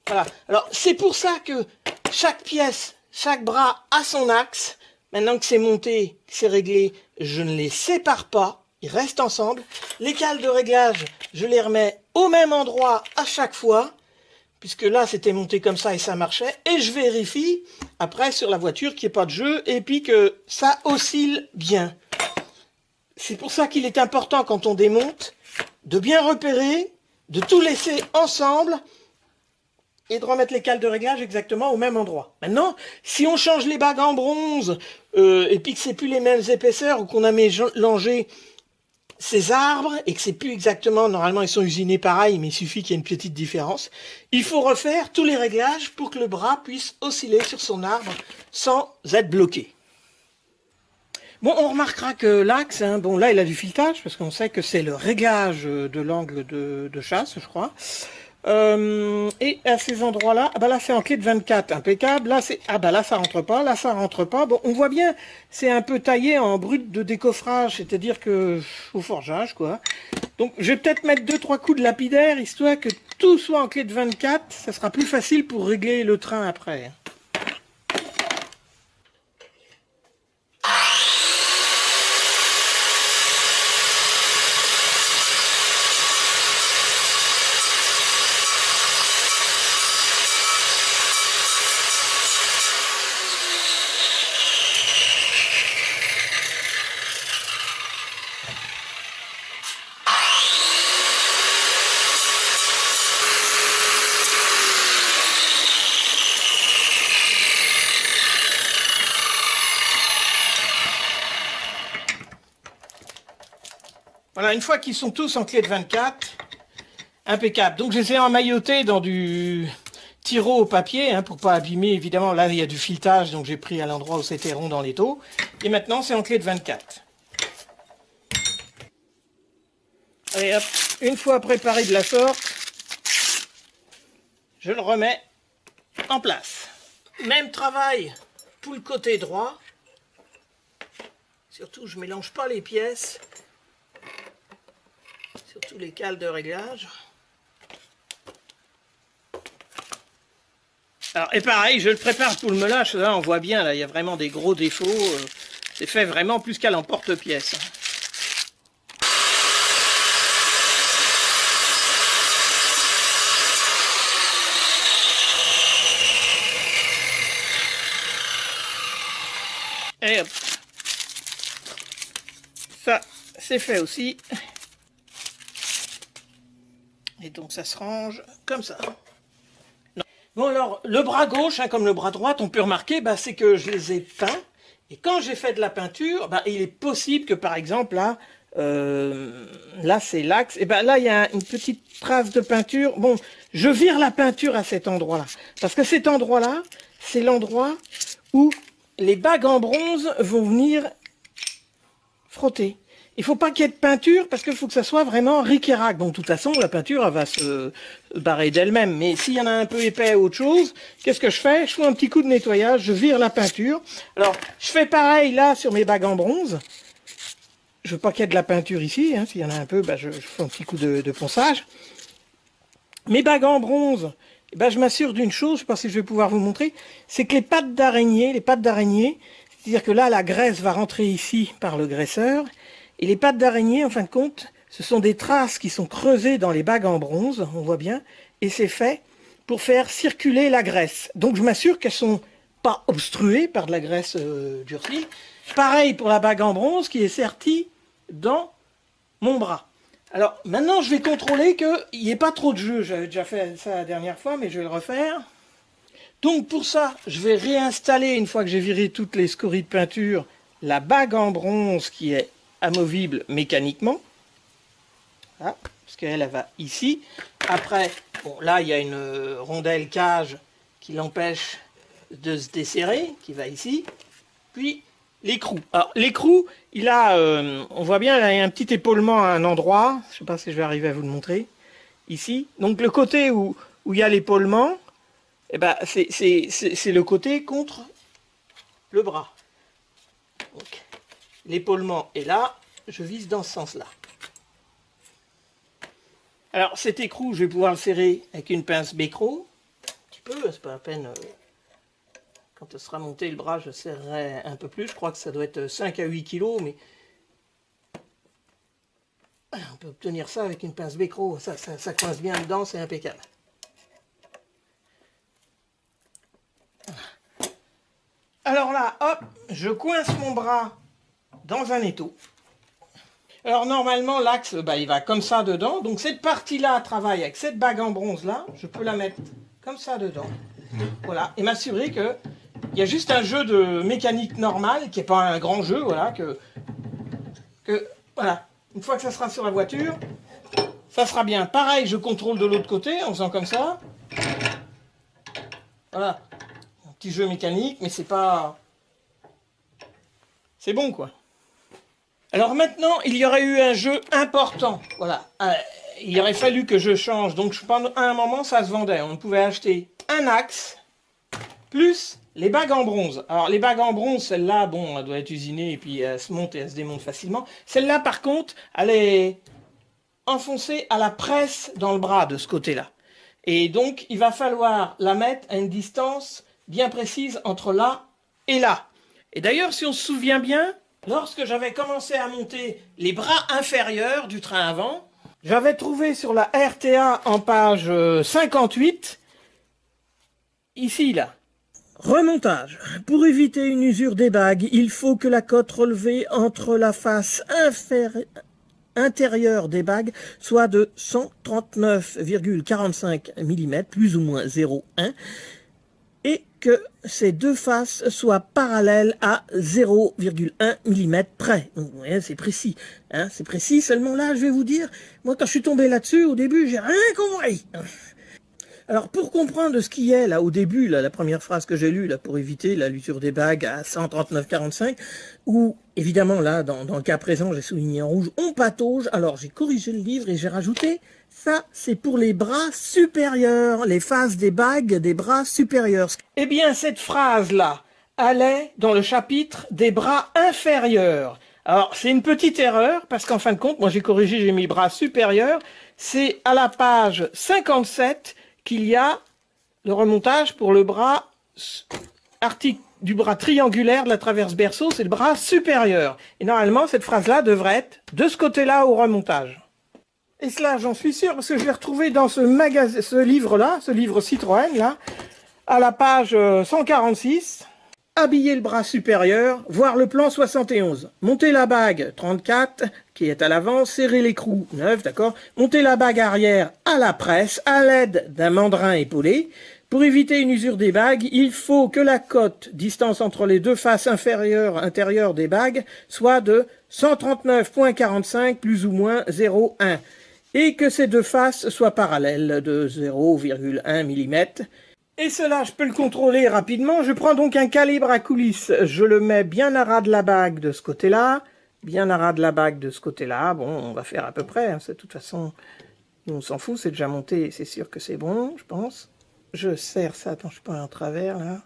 Voilà. Alors, c'est pour ça que chaque pièce, chaque bras a son axe. Maintenant que c'est monté, que c'est réglé, je ne les sépare pas. Ils restent ensemble. Les cales de réglage, je les remets au même endroit à chaque fois, puisque là c'était monté comme ça et ça marchait, et je vérifie après sur la voiture qu'il n'y ait pas de jeu et puis que ça oscille bien. C'est pour ça qu'il est important quand on démonte de bien repérer, de tout laisser ensemble et de remettre les cales de réglage exactement au même endroit. Maintenant, si on change les bagues en bronze, et puis que c'est plus les mêmes épaisseurs, ou qu'on a mélangé ces arbres, et que c'est plus exactement, normalement ils sont usinés pareil, mais il suffit qu'il y ait une petite différence, il faut refaire tous les réglages pour que le bras puisse osciller sur son arbre sans être bloqué. Bon, on remarquera que l'axe, hein, bon là il a du filetage, parce qu'on sait que c'est le réglage de l'angle de chasse, je crois. Et à ces endroits-là, ah bah là c'est en clé de 24, impeccable. Là c'est, ah bah là ça rentre pas, là ça rentre pas. Bon, on voit bien, c'est un peu taillé en brut de décoffrage, c'est-à-dire que au forgeage quoi. Donc je vais peut-être mettre 2-3 coups de lapidaire histoire que tout soit en clé de 24. Ça sera plus facile pour régler le train après. Voilà, une fois qu'ils sont tous en clé de 24, impeccable. Donc je les ai emmaillotés dans du tiro au papier, hein, pour pas abîmer, évidemment. Là, il y a du filetage, donc j'ai pris à l'endroit où c'était rond dans les taux. Et maintenant, c'est en clé de 24. Allez, hop, une fois préparé de la sorte, je le remets en place. Même travail pour le côté droit. Surtout, je mélange pas les pièces. Surtout les cales de réglage. Alors, et pareil, je le prépare pour le meulage. Là, on voit bien, là, il y a vraiment des gros défauts. C'est fait vraiment plus qu'à l'emporte-pièce. Et hop. Ça, c'est fait aussi. Et donc ça se range comme ça. Non. Bon alors, le bras gauche, hein, comme le bras droit, on peut remarquer, bah, c'est que je les ai peints. Et quand j'ai fait de la peinture, bah, il est possible que par exemple, là, là c'est l'axe, et ben là il y a une petite trace de peinture. Bon, je vire la peinture à cet endroit-là. Parce que cet endroit-là, c'est l'endroit où les bagues en bronze vont venir frotter. Il ne faut pas qu'il y ait de peinture parce qu'il faut que ça soit vraiment ric-et-rac. Bon, de toute façon, la peinture elle va se barrer d'elle-même. Mais s'il y en a un peu épais ou autre chose, qu'est-ce que je fais? Je fais un petit coup de nettoyage, je vire la peinture. Alors, je fais pareil là sur mes bagues en bronze. Je veux pas qu'il y ait de la peinture ici. Hein. S'il y en a un peu, bah, je fais un petit coup de ponçage. Mes bagues en bronze, bah, je m'assure d'une chose, je ne sais pas si je vais pouvoir vous montrer, c'est que les pattes d'araignée, c'est-à-dire que là, la graisse va rentrer ici par le graisseur. Et les pattes d'araignée, en fin de compte, ce sont des traces qui sont creusées dans les bagues en bronze, on voit bien, et c'est fait pour faire circuler la graisse. Donc je m'assure qu'elles ne sont pas obstruées par de la graisse durcie. Pareil pour la bague en bronze qui est sertie dans mon bras. Alors maintenant je vais contrôler qu'il n'y ait pas trop de jeu. J'avais déjà fait ça la dernière fois, mais je vais le refaire. Donc pour ça, je vais réinstaller, une fois que j'ai viré toutes les scories de peinture, la bague en bronze qui est amovible mécaniquement. Voilà, parce qu'elle va ici. Après, bon, là, il y a une rondelle cage qui l'empêche de se desserrer, qui va ici. Puis, l'écrou. Alors, l'écrou, il a, on voit bien, il y a un petit épaulement à un endroit. Je ne sais pas si je vais arriver à vous le montrer. Ici. Donc, le côté où il y a l'épaulement, eh ben, c'est le côté contre le bras. L'épaulement est là, je vise dans ce sens-là. Alors cet écrou, je vais pouvoir le serrer avec une pince Becro. Un petit peu, c'est pas la peine. Quand ce sera monté le bras, je serrerai un peu plus. Je crois que ça doit être 5 à 8 kg, mais on peut obtenir ça avec une pince Becro. Ça coince bien dedans, c'est impeccable. Alors là, hop, je coince mon bras dans un étau. Alors normalement l'axe, bah, il va comme ça dedans. Donc cette partie-là travaille avec cette bague en bronze là. Je peux la mettre comme ça dedans. Voilà, et m'assurer que il y a juste un jeu de mécanique normale, qui n'est pas un grand jeu, voilà, voilà, une fois que ça sera sur la voiture, ça sera bien. Pareil, je contrôle de l'autre côté en faisant comme ça. Voilà, un petit jeu mécanique, mais c'est pas... C'est bon, quoi. Alors maintenant, il y aurait eu un jeu important, voilà. Il aurait fallu que je change, donc pendant un moment, ça se vendait. On pouvait acheter un axe, plus les bagues en bronze. Alors les bagues en bronze, celle-là, bon, elle doit être usinée et puis elle se monte et elle se démonte facilement. Celle-là, par contre, elle est enfoncée à la presse dans le bras de ce côté-là. Et donc, il va falloir la mettre à une distance bien précise entre là et là. Et d'ailleurs, si on se souvient bien, lorsque j'avais commencé à monter les bras inférieurs du train avant, j'avais trouvé sur la RTA en page 58, ici, là, remontage. Pour éviter une usure des bagues, il faut que la cote relevée entre la face intérieure des bagues soit de 139,45 mm, plus ou moins 0,1, et que ces deux faces soient parallèles à 0,1 mm près. Donc, ouais, c'est précis, hein, c'est précis. Seulement là, je vais vous dire, moi quand je suis tombé là-dessus, au début, j'ai rien compris. Alors, pour comprendre ce qui est, là, au début, là, la première phrase que j'ai lue, là, pour éviter la l'usure des bagues à 139,45, où, évidemment, là, dans le cas présent, j'ai souligné en rouge, on patauge, alors j'ai corrigé le livre et j'ai rajouté, ça, c'est pour les bras supérieurs, les faces des bagues des bras supérieurs. Eh bien, cette phrase-là, elle est dans le chapitre des bras inférieurs. Alors, c'est une petite erreur, parce qu'en fin de compte, moi j'ai corrigé, j'ai mis bras supérieurs, c'est à la page 57 qu'il y a le remontage pour le bras du bras triangulaire de la traverse berceau, c'est le bras supérieur. Et normalement, cette phrase-là devrait être de ce côté-là au remontage. Et cela, j'en suis sûr, parce que je l'ai retrouvé dans ce livre-là, ce livre Citroën, là, à la page 146. Habiller le bras supérieur, voir le plan 71. Monter la bague 34, qui est à l'avant, serrer l'écrou 9, d'accord. Monter la bague arrière à la presse, à l'aide d'un mandrin épaulé. Pour éviter une usure des bagues, il faut que la cote, distance entre les deux faces intérieures des bagues, soit de 139,45 plus ou moins 0,1. Et que ces deux faces soient parallèles de 0,1 mm. Et cela, je peux le contrôler rapidement. Je prends donc un calibre à coulisses. Je le mets bien à ras de la bague de ce côté-là. Bien à ras de la bague de ce côté-là. Bon, on va faire à peu près. Hein. De toute façon, on s'en fout. C'est déjà monté. C'est sûr que c'est bon, je pense. Je serre ça. Attends, je peux aller en travers, là.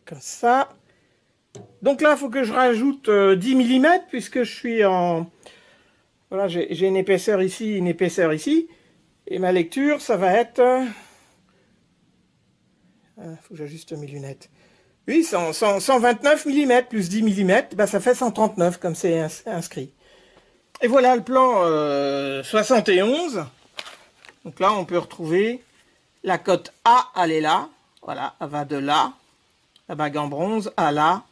Comme ça. Donc là, il faut que je rajoute 10 mm, puisque je suis en... Voilà, j'ai une épaisseur ici, une épaisseur ici. Et ma lecture, ça va être... faut que j'ajuste mes lunettes. Oui, 129 mm plus 10 mm, bah ça fait 139 comme c'est inscrit. Et voilà le plan 71. Donc là, on peut retrouver la cote A, elle est là. Voilà, elle va de là, la bague en bronze, à là,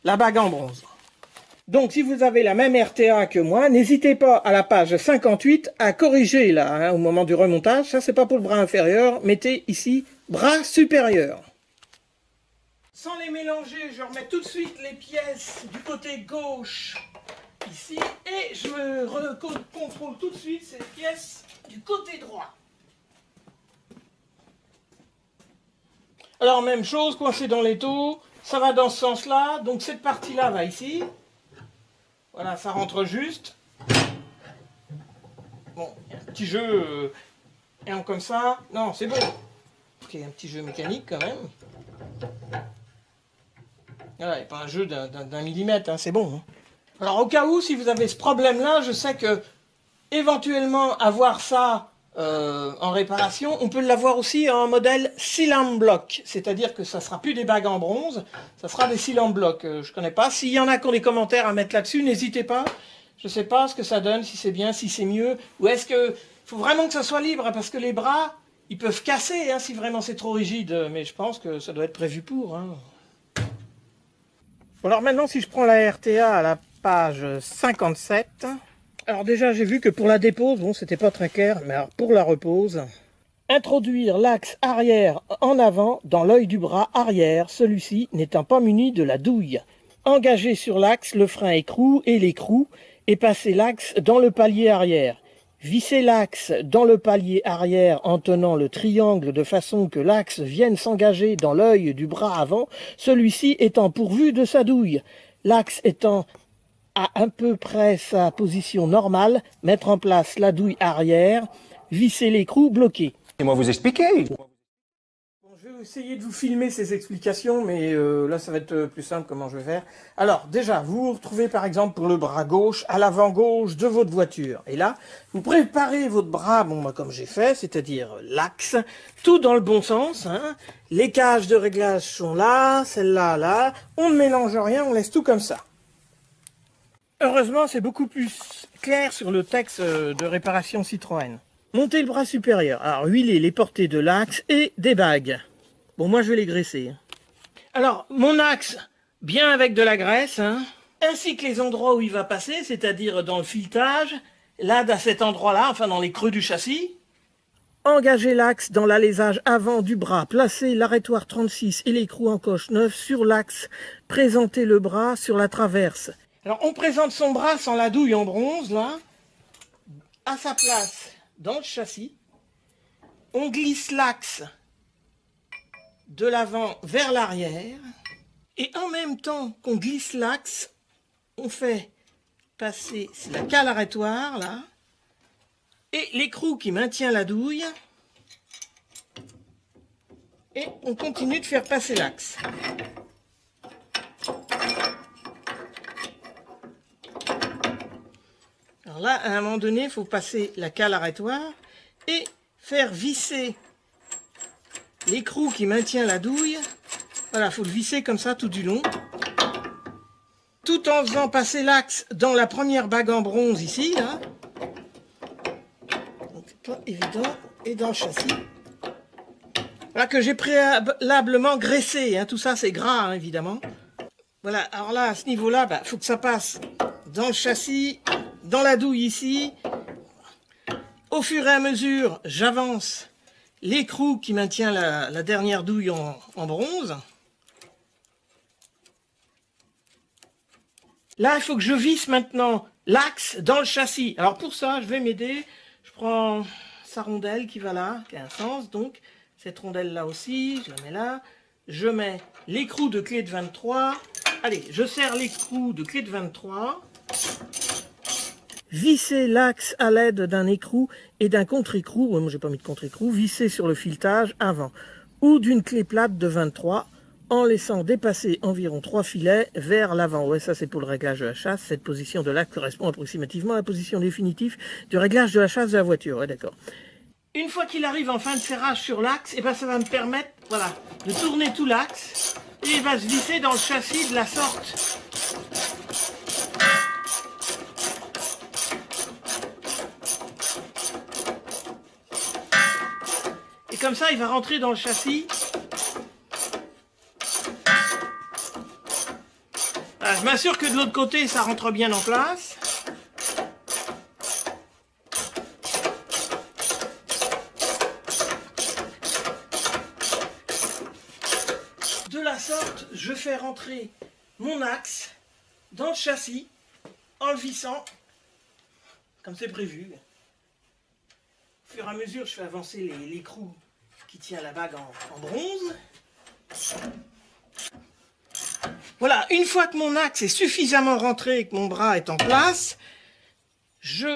la bague en bronze. Donc, si vous avez la même RTA que moi, n'hésitez pas à la page 58 à corriger là, hein, au moment du remontage. Ça, c'est pas pour le bras inférieur. Mettez ici bras supérieur. Sans les mélanger, je remets tout de suite les pièces du côté gauche ici et je contrôle tout de suite ces pièces du côté droit. Alors, même chose, coincé dans l'étau, ça va dans ce sens-là. Donc, cette partie-là va ici. Voilà, ça rentre juste. Bon, il y a un petit jeu, et comme ça. Non, c'est bon. Il y a un petit jeu mécanique quand même. Voilà, il n'y a pas un jeu d'un millimètre, hein, c'est bon. Hein. Alors, au cas où, si vous avez ce problème-là, je sais que, éventuellement, avoir ça en réparation, on peut l'avoir aussi en modèle Seal Block. C'est-à-dire que ça ne sera plus des bagues en bronze, ça sera des Seal Block. Je ne connais pas. S'il y en a qui ont des commentaires à mettre là-dessus, n'hésitez pas. Je ne sais pas ce que ça donne, si c'est bien, si c'est mieux. Ou est-ce que faut vraiment que ça soit libre, parce que les bras, ils peuvent casser hein, si vraiment c'est trop rigide. Mais je pense que ça doit être prévu pour. Hein. Bon, alors maintenant, si je prends la RTA à la page 57... Alors déjà, j'ai vu que pour la dépose, bon, c'était pas très clair, mais alors pour la repose, Introduire l'axe arrière en avant dans l'œil du bras arrière, celui-ci n'étant pas muni de la douille. Engager sur l'axe le frein écrou et l'écrou et passer l'axe dans le palier arrière. Visser l'axe dans le palier arrière en tenant le triangle de façon que l'axe vienne s'engager dans l'œil du bras avant, celui-ci étant pourvu de sa douille. L'axe étant à peu près sa position normale, mettre en place la douille arrière, visser l'écrou bloqué. Et moi vous expliquer. Bon, je vais essayer de vous filmer ces explications, mais là ça va être plus simple comment je vais faire. Alors déjà, vous vous retrouvez par exemple pour le bras gauche à l'avant gauche de votre voiture. Et là, vous préparez votre bras, bon, moi, comme j'ai fait, c'est-à-dire l'axe, tout dans le bon sens. Hein. Les cages de réglage sont là, celle-là, là. On ne mélange rien, on laisse tout comme ça. Heureusement, c'est beaucoup plus clair sur le texte de réparation Citroën. Montez le bras supérieur. Alors, huilez les portées de l'axe et des bagues. Bon, moi, je vais les graisser. Alors, mon axe, bien avec de la graisse, hein, ainsi que les endroits où il va passer, c'est-à-dire dans le filetage, là, à cet endroit-là, enfin dans les creux du châssis. Engagez l'axe dans l'alésage avant du bras. Placez l'arrêtoir 36 et l'écrou en coche 9 sur l'axe. Présentez le bras sur la traverse. Alors, on présente son bras sans la douille en bronze, là, à sa place dans le châssis. On glisse l'axe de l'avant vers l'arrière. Et en même temps qu'on glisse l'axe, on fait passer la cale arrêtoire, là, et l'écrou qui maintient la douille. Et on continue de faire passer l'axe. Alors là, à un moment donné, il faut passer la cale arrêtoire et faire visser l'écrou qui maintient la douille. Voilà, il faut le visser comme ça tout du long. Tout en faisant passer l'axe dans la première bague en bronze ici, là. Donc c'est pas évident. Et dans le châssis. Voilà que j'ai préalablement graissé. Hein. Tout ça, c'est gras, hein, évidemment. Voilà, alors là, à ce niveau-là, il faut que ça passe dans le châssis, dans la douille ici. Au fur et à mesure, j'avance l'écrou qui maintient la dernière douille en bronze. Là, il faut que je visse maintenant l'axe dans le châssis. Alors pour ça, je vais m'aider. Je prends sa rondelle qui va là, qui a un sens. Donc, cette rondelle-là aussi, je la mets là. Je mets l'écrou de clé de 23. Allez, je serre l'écrou de clé de 23. Vissez l'axe à l'aide d'un écrou et d'un contre-écrou. Moi, j'ai pas mis de contre-écrou. Vissez sur le filetage avant. Ou d'une clé plate de 23 en laissant dépasser environ 3 filets vers l'avant. Ouais, ça c'est pour le réglage de la chasse. Cette position de l'axe correspond approximativement à la position définitive du réglage de la chasse de la voiture. Ouais, d'accord. Une fois qu'il arrive en fin de serrage sur l'axe, et ben ça va me permettre, voilà, de tourner tout l'axe et il va se visser dans le châssis de la sorte. Et comme ça, il va rentrer dans le châssis. Voilà, je m'assure que de l'autre côté, ça rentre bien en place. De la sorte, je fais rentrer mon axe dans le châssis en le vissant, comme c'est prévu. Au fur et à mesure, je fais avancer l'écrou qui tient la bague en bronze. Voilà, une fois que mon axe est suffisamment rentré et que mon bras est en place, je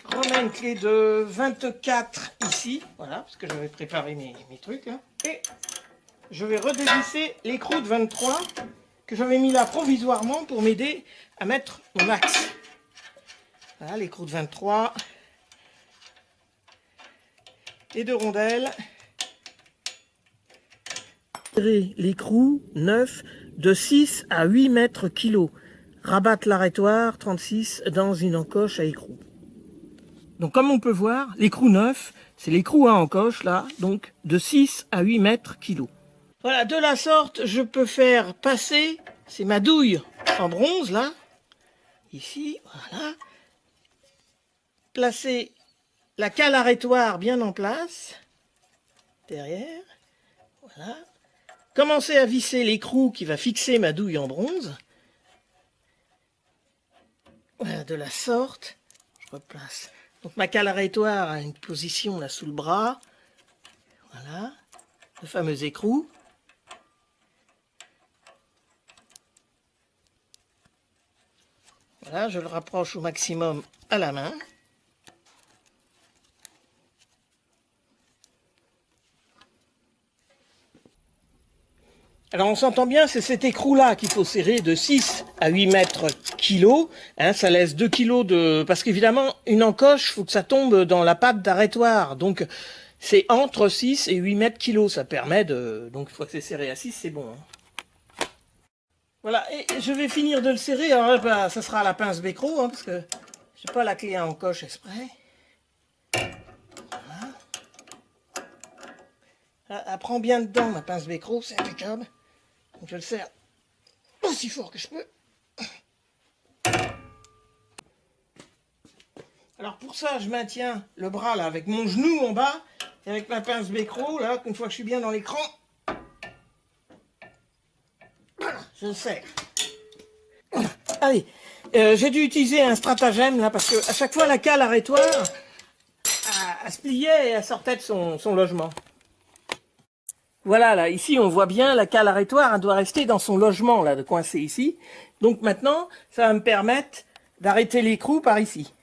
remets une clé de 24 ici, voilà, parce que j'avais préparé mes trucs là, et je vais redévisser l'écrou de 23 que j'avais mis là provisoirement pour m'aider à mettre mon axe. Voilà, l'écrou de 23. Et de rondelles. L'écrou neuf de 6 à 8 mètres kilo. Rabattre l'arrêtoir 36 dans une encoche à écrou. Donc comme on peut voir, l'écrou neuf, c'est l'écrou à encoche là, donc de 6 à 8 mètres kilo. Voilà, de la sorte, je peux faire passer, c'est ma douille en bronze là, ici, voilà. Placer la cale arrêtoire bien en place. derrière. Voilà. Commencer à visser l'écrou qui va fixer ma douille en bronze. Voilà, de la sorte. Je replace. Donc ma cale arétoire a une position là sous le bras. Voilà. Le fameux écrou. Voilà, je le rapproche au maximum à la main. Alors on s'entend bien, c'est cet écrou-là qu'il faut serrer de 6 à 8 mètres kilos. Hein, ça laisse 2 kilos de... Parce qu'évidemment, une encoche, il faut que ça tombe dans la patte d'arrêtoire. Donc c'est entre 6 et 8 mètres kilos. Ça permet de... Donc une fois que c'est serré à 6, c'est bon. Hein. Voilà, et je vais finir de le serrer. Alors là, bah, ça sera à la pince Becro, hein, parce que j'ai pas la clé à encoche exprès. Voilà. Elle prend bien dedans, ma pince Becro, c'est impeccable. Donc je le serre aussi fort que je peux. Alors pour ça, je maintiens le bras là avec mon genou en bas et avec ma pince Becro là, une fois que je suis bien dans l'écran, voilà, je le serre. Voilà. Allez, j'ai dû utiliser un stratagème là parce que à chaque fois la cale arétoire, elle se pliait et elle sortait de son logement. Voilà, là, ici, on voit bien la cale arétoire, elle doit rester dans son logement, là, de coincer ici. Donc maintenant, ça va me permettre d'arrêter l'écrou par ici.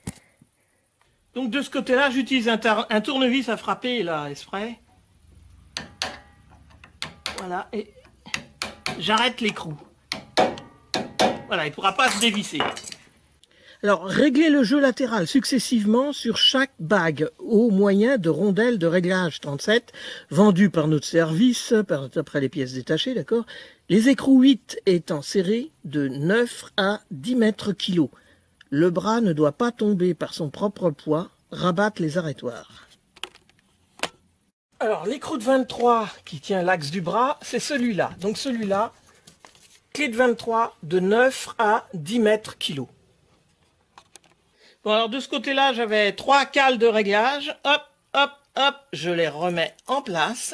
Donc de ce côté-là, j'utilise un tournevis à frapper, là, exprès. Voilà, et j'arrête l'écrou. Voilà, il ne pourra pas se dévisser. Alors, réglez le jeu latéral successivement sur chaque bague au moyen de rondelles de réglage 37 vendues par notre service, après les pièces détachées, d'accord. Les écrous 8 étant serrés de 9 à 10 mètres kilos. Le bras ne doit pas tomber par son propre poids, rabattre les arrêtoires. Alors, l'écrou de 23 qui tient l'axe du bras, c'est celui-là. Donc celui-là, clé de 23 de 9 à 10 mètres kilos. Bon, alors de ce côté-là, j'avais 3 cales de réglage. Hop, hop, hop, je les remets en place.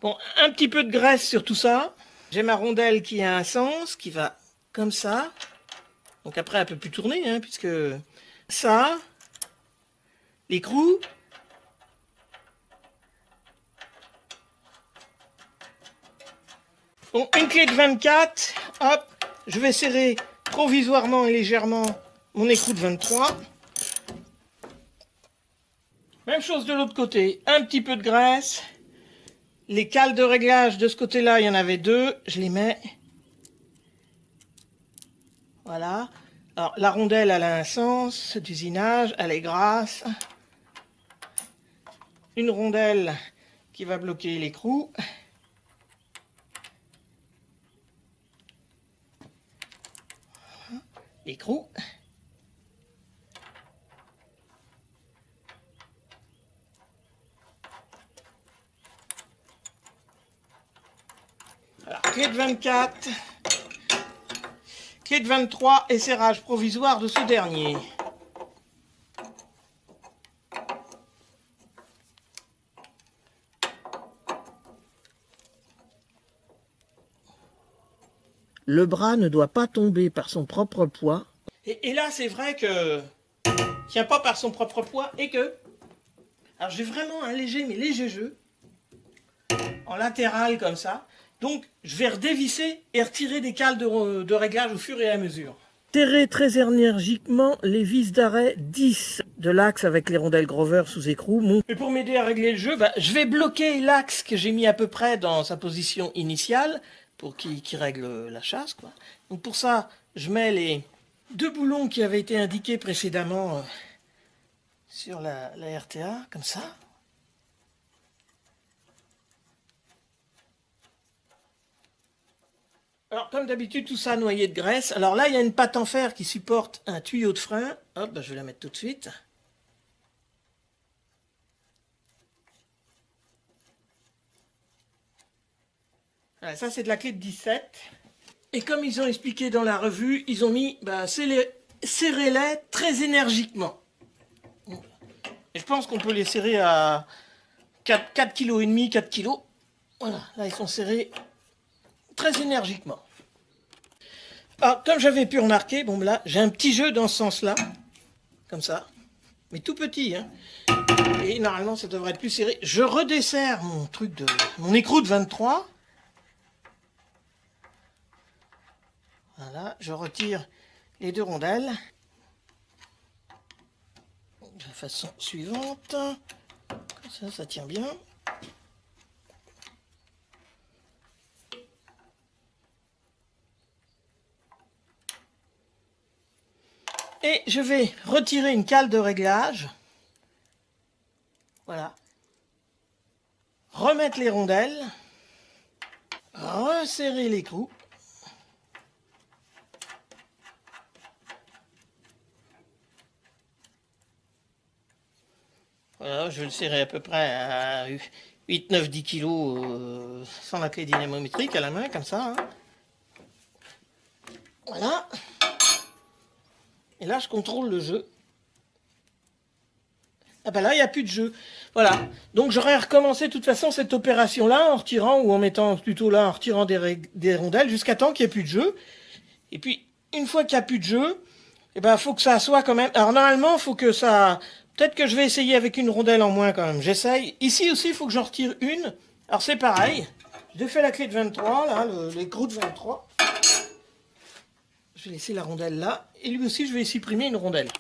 Bon, un petit peu de graisse sur tout ça. J'ai ma rondelle qui a un sens, qui va comme ça. Donc après, elle ne peut plus tourner, hein, puisque ça, l'écrou. Bon, une clé de 24. Hop, je vais serrer provisoirement et légèrement mon écrou de 23. Même chose de l'autre côté, un petit peu de graisse. Les cales de réglage de ce côté-là, il y en avait 2. Je les mets. Voilà. Alors, la rondelle, elle a un sens d'usinage, elle est grasse. Une rondelle qui va bloquer l'écrou. L'écrou. Alors, clé de 24, clé de 23 et serrage provisoire de ce dernier. Le bras ne doit pas tomber par son propre poids. Et là, c'est vrai que tient pas par son propre poids et que... Alors, j'ai vraiment un léger, mais léger jeu. En latéral, comme ça. Donc, je vais redévisser et retirer des cales de réglage au fur et à mesure. Serrez très énergiquement les vis d'arrêt 10 de l'axe avec les rondelles Grover sous écrou. Et pour m'aider à régler le jeu, je vais bloquer l'axe que j'ai mis à peu près dans sa position initiale pour qu'il règle la chasse, quoi. Donc pour ça, je mets les 2 boulons qui avaient été indiqués précédemment sur la RTA, comme ça. Alors, comme d'habitude, tout ça noyé de graisse. Alors là, il y a une patte en fer qui supporte un tuyau de frein. Hop, je vais la mettre tout de suite. Voilà, ça, c'est de la clé de 17. Et comme ils ont expliqué dans la revue, ils ont mis, serrez-les très énergiquement. Et je pense qu'on peut les serrer à 4 kg et demi, 4 kg. Voilà, là ils sont serrés très énergiquement. Alors, comme j'avais pu remarquer, bon là, j'ai un petit jeu dans ce sens-là, comme ça, mais tout petit, hein. Et normalement, ça devrait être plus serré. Je redesserre mon écrou de 23. Voilà, je retire les 2 rondelles de la façon suivante. Comme ça tient bien. Et je vais retirer une cale de réglage. Voilà. Remettre les rondelles. Resserrer l'écrou. Voilà, je vais le serrer à peu près à 8, 9, 10 kg sans la clé dynamométrique à la main, comme ça. Hein. Voilà. Et là, je contrôle le jeu. Ah ben là, il n'y a plus de jeu. Voilà. Donc, j'aurais recommencé de toute façon cette opération-là en retirant, ou en mettant plutôt là, en retirant des rondelles, jusqu'à temps qu'il n'y ait plus de jeu. Et puis, une fois qu'il n'y a plus de jeu, eh ben, faut que ça soit quand même... Alors, normalement, il faut que ça... Peut-être que je vais essayer avec une rondelle en moins quand même. J'essaye. Ici aussi, il faut que j'en retire une. Alors, c'est pareil. Je défais la clé de 23, là, l'écrou de 23. Je vais laisser la rondelle là. Et lui aussi, je vais supprimer une rondelle.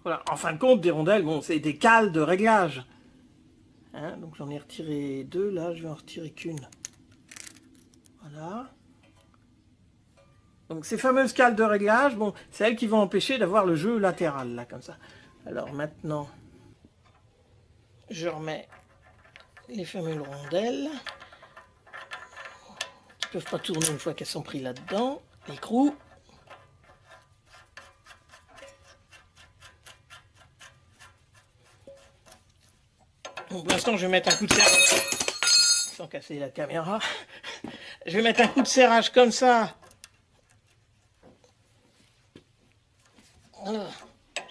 Voilà. En fin de compte, des rondelles, bon, c'est des cales de réglage. Hein, donc, j'en ai retiré 2. Là, je vais en retirer qu'une. Voilà. Donc ces fameuses cales de réglage, bon, c'est elles qui vont empêcher d'avoir le jeu latéral, là, comme ça. Alors maintenant, je remets les fameuses rondelles, qui ne peuvent pas tourner une fois qu'elles sont prises là-dedans, l'écrou. Pour l'instant, je vais mettre un coup de serrage, sans casser la caméra. Je vais mettre un coup de serrage comme ça. Voilà.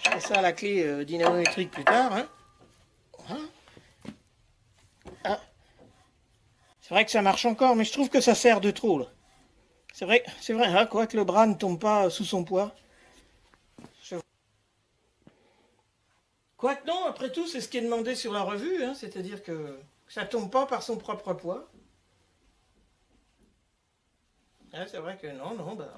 Je fais ça à la clé dynamométrique plus tard. Hein. Voilà. Ah. C'est vrai que ça marche encore, mais je trouve que ça sert de trop. Là. C'est vrai, hein, quoi que le bras ne tombe pas sous son poids. Quoique non, après tout, c'est ce qui est demandé sur la revue, hein, c'est-à-dire que ça ne tombe pas par son propre poids. Ah, c'est vrai que non, bah...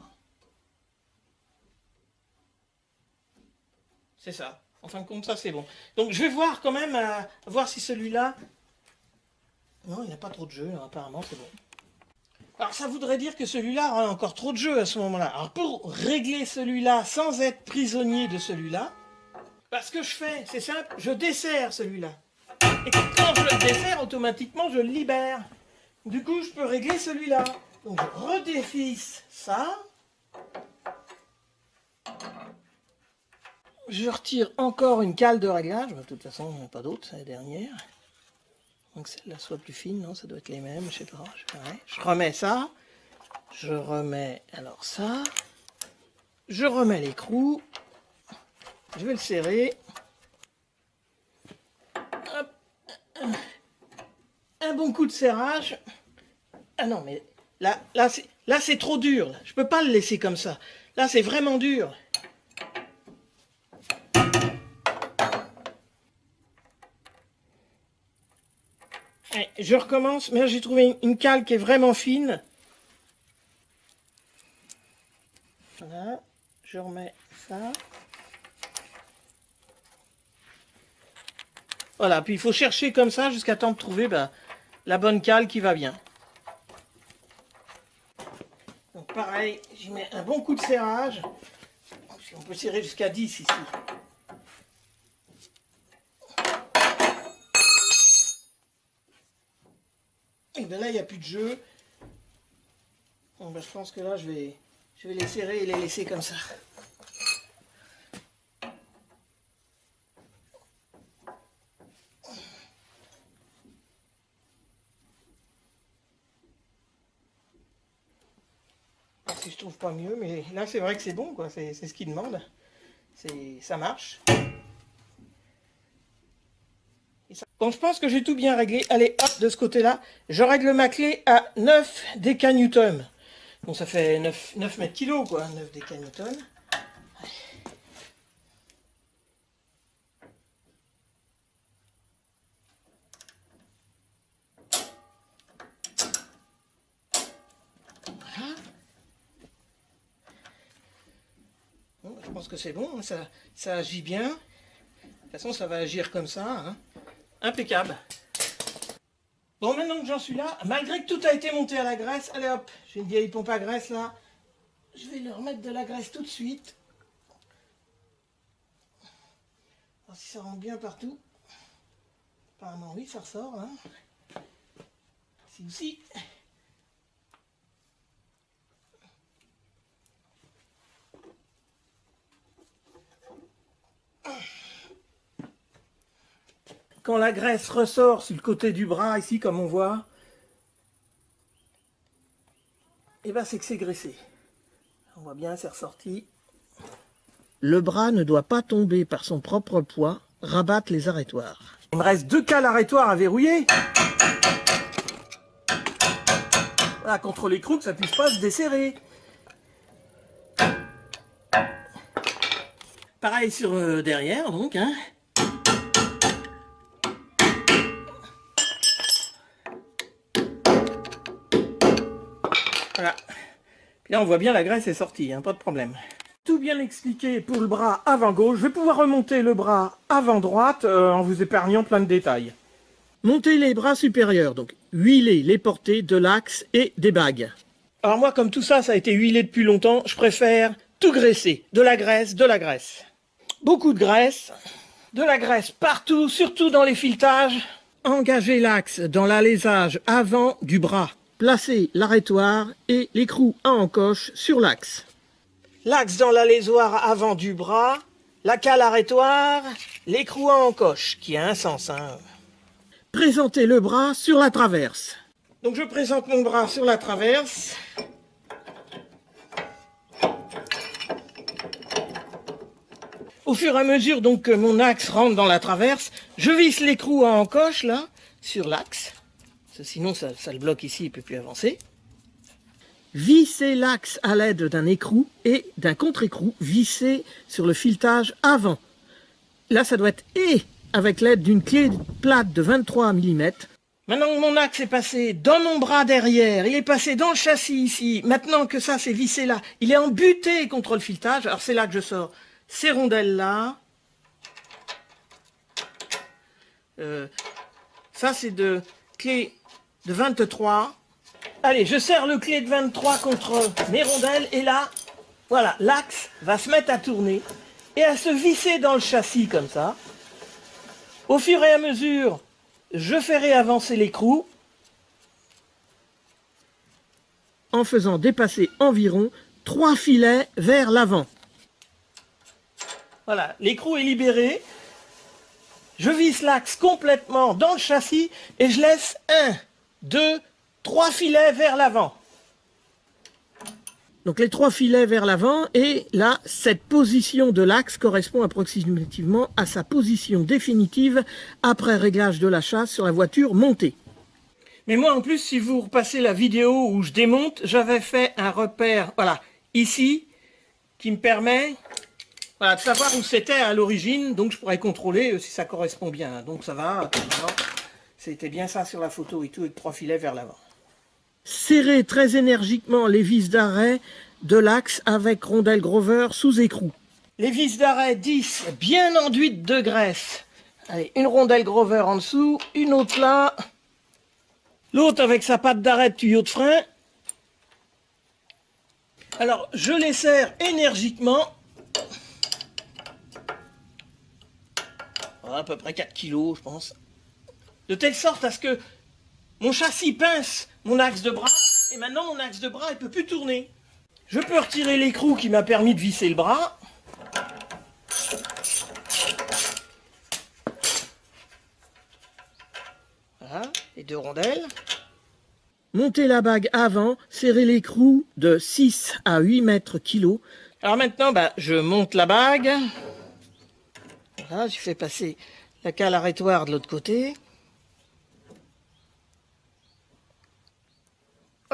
C'est ça. En fin de compte, ça c'est bon. Donc je vais voir quand même, voir si celui-là... Non, il n'a pas trop de jeu, apparemment c'est bon. Alors ça voudrait dire que celui-là a encore trop de jeu à ce moment-là. Alors pour régler celui-là sans être prisonnier de celui-là, bah, ce que je fais, c'est simple, je desserre celui-là. Et quand je le desserre, automatiquement je le libère. Du coup, je peux régler celui-là. Donc je redéfisse ça. Je retire encore une cale de réglage. De toute façon, il n'y en a pas d'autre, c'est la dernière. Donc celle-là soit plus fine, non, ça doit être les mêmes, je sais pas. Je remets ça. Je remets alors ça. Je remets l'écrou. Je vais le serrer. Hop. Un bon coup de serrage. Ah non, mais là c'est trop dur. Là. Je peux pas le laisser comme ça. Là, c'est vraiment dur. Et je recommence. Mais là, j'ai trouvé une cale qui est vraiment fine. Voilà. Je remets ça. Voilà. Puis il faut chercher comme ça jusqu'à temps de trouver la bonne cale qui va bien. Donc pareil, j'y mets un bon coup de serrage. On peut serrer jusqu'à 10 ici. Et bien là, il n'y a plus de jeu. Bon, ben, je pense que là, je vais les serrer et les laisser comme ça. Si je trouve pas mieux, mais là, c'est vrai que c'est bon, quoi. C'est ce qu'il demande. Ça marche. Bon, je pense que j'ai tout bien réglé. Allez, hop, de ce côté-là, je règle ma clé à 9 décanewtons. Bon, ça fait 9 mètres kilos, quoi, 9 décanewtons. Voilà. Bon, je pense que c'est bon, hein, ça agit bien. De toute façon, ça va agir comme ça, hein. Impeccable. Bon, maintenant que j'en suis là, malgré que tout a été monté à la graisse, allez hop, j'ai une vieille pompe à graisse là. Je vais leur mettre de la graisse tout de suite. Alors si ça rentre bien partout. Apparemment oui, ça ressort. Hein. Ici aussi. Quand la graisse ressort sur le côté du bras, ici, comme on voit, et ben c'est que c'est graissé. On voit bien, c'est ressorti. Le bras ne doit pas tomber par son propre poids, rabattre les arrêtoirs. Il me reste 2 cales arrêtoirs à verrouiller. Voilà, contre l'écrou, que ça puisse pas se desserrer. Pareil sur derrière, donc, hein. Voilà. Puis là, on voit bien la graisse est sortie, hein, pas de problème. Tout bien expliqué pour le bras avant gauche. Je vais pouvoir remonter le bras avant droite en vous épargnant plein de détails. Montez les bras supérieurs, donc huilez les portées de l'axe et des bagues. Alors moi, comme tout ça, ça a été huilé depuis longtemps, je préfère tout graisser. De la graisse, de la graisse. Beaucoup de graisse, de la graisse partout, surtout dans les filetages. Engagez l'axe dans l'alésage avant du bras. Placez l'arrêtoir et l'écrou à encoche sur l'axe. L'axe dans l'alésoir avant du bras, la cale arrêtoir, l'écrou à encoche, qui a un sens. Hein. Présentez le bras sur la traverse. Donc je présente mon bras sur la traverse. Au fur et à mesure donc que mon axe rentre dans la traverse, je visse l'écrou à encoche là, sur l'axe. Sinon ça le bloque ici, il ne peut plus avancer. Vissez l'axe à l'aide d'un écrou et d'un contre-écrou vissé sur le filetage avant. Là ça doit être avec l'aide d'une clé plate de 23 mm. Maintenant que mon axe est passé dans mon bras derrière, il est passé dans le châssis ici, maintenant que ça c'est vissé là, il est embuté contre le filetage, alors c'est là que je sors ces rondelles là. Ça c'est de clé de 23. Allez, je serre le clé de 23 contre mes rondelles et là, voilà, l'axe va se mettre à tourner et à se visser dans le châssis comme ça. Au fur et à mesure, je ferai avancer l'écrou en faisant dépasser environ 3 filets vers l'avant. Voilà, l'écrou est libéré. Je visse l'axe complètement dans le châssis et je laisse 1, 2, 3 filets vers l'avant. Donc les 3 filets vers l'avant et là, cette position de l'axe correspond approximativement à sa position définitive après réglage de la chasse sur la voiture montée. Mais moi en plus, si vous repassez la vidéo où je démonte, j'avais fait un repère, voilà, ici, qui me permet de savoir où c'était à l'origine, donc je pourrais contrôler si ça correspond bien. Donc ça va, c'était bien ça sur la photo et tout, avec 3 filets vers l'avant. Serrez très énergiquement les vis d'arrêt de l'axe avec rondelle Grover sous écrou. Les vis d'arrêt 10 bien enduites de graisse. Allez, une rondelle Grover en dessous, une autre là. L'autre avec sa patte d'arrêt de tuyau de frein. Alors, je les serre énergiquement. Voilà, à peu près 4 kg, je pense. De telle sorte à ce que mon châssis pince mon axe de bras, et maintenant mon axe de bras ne peut plus tourner. Je peux retirer l'écrou qui m'a permis de visser le bras. Voilà, les 2 rondelles. Montez la bague avant, serrez l'écrou de 6 à 8 mètres kg. Alors maintenant, je monte la bague. Voilà, je fais passer la cale arrêtoir de l'autre côté.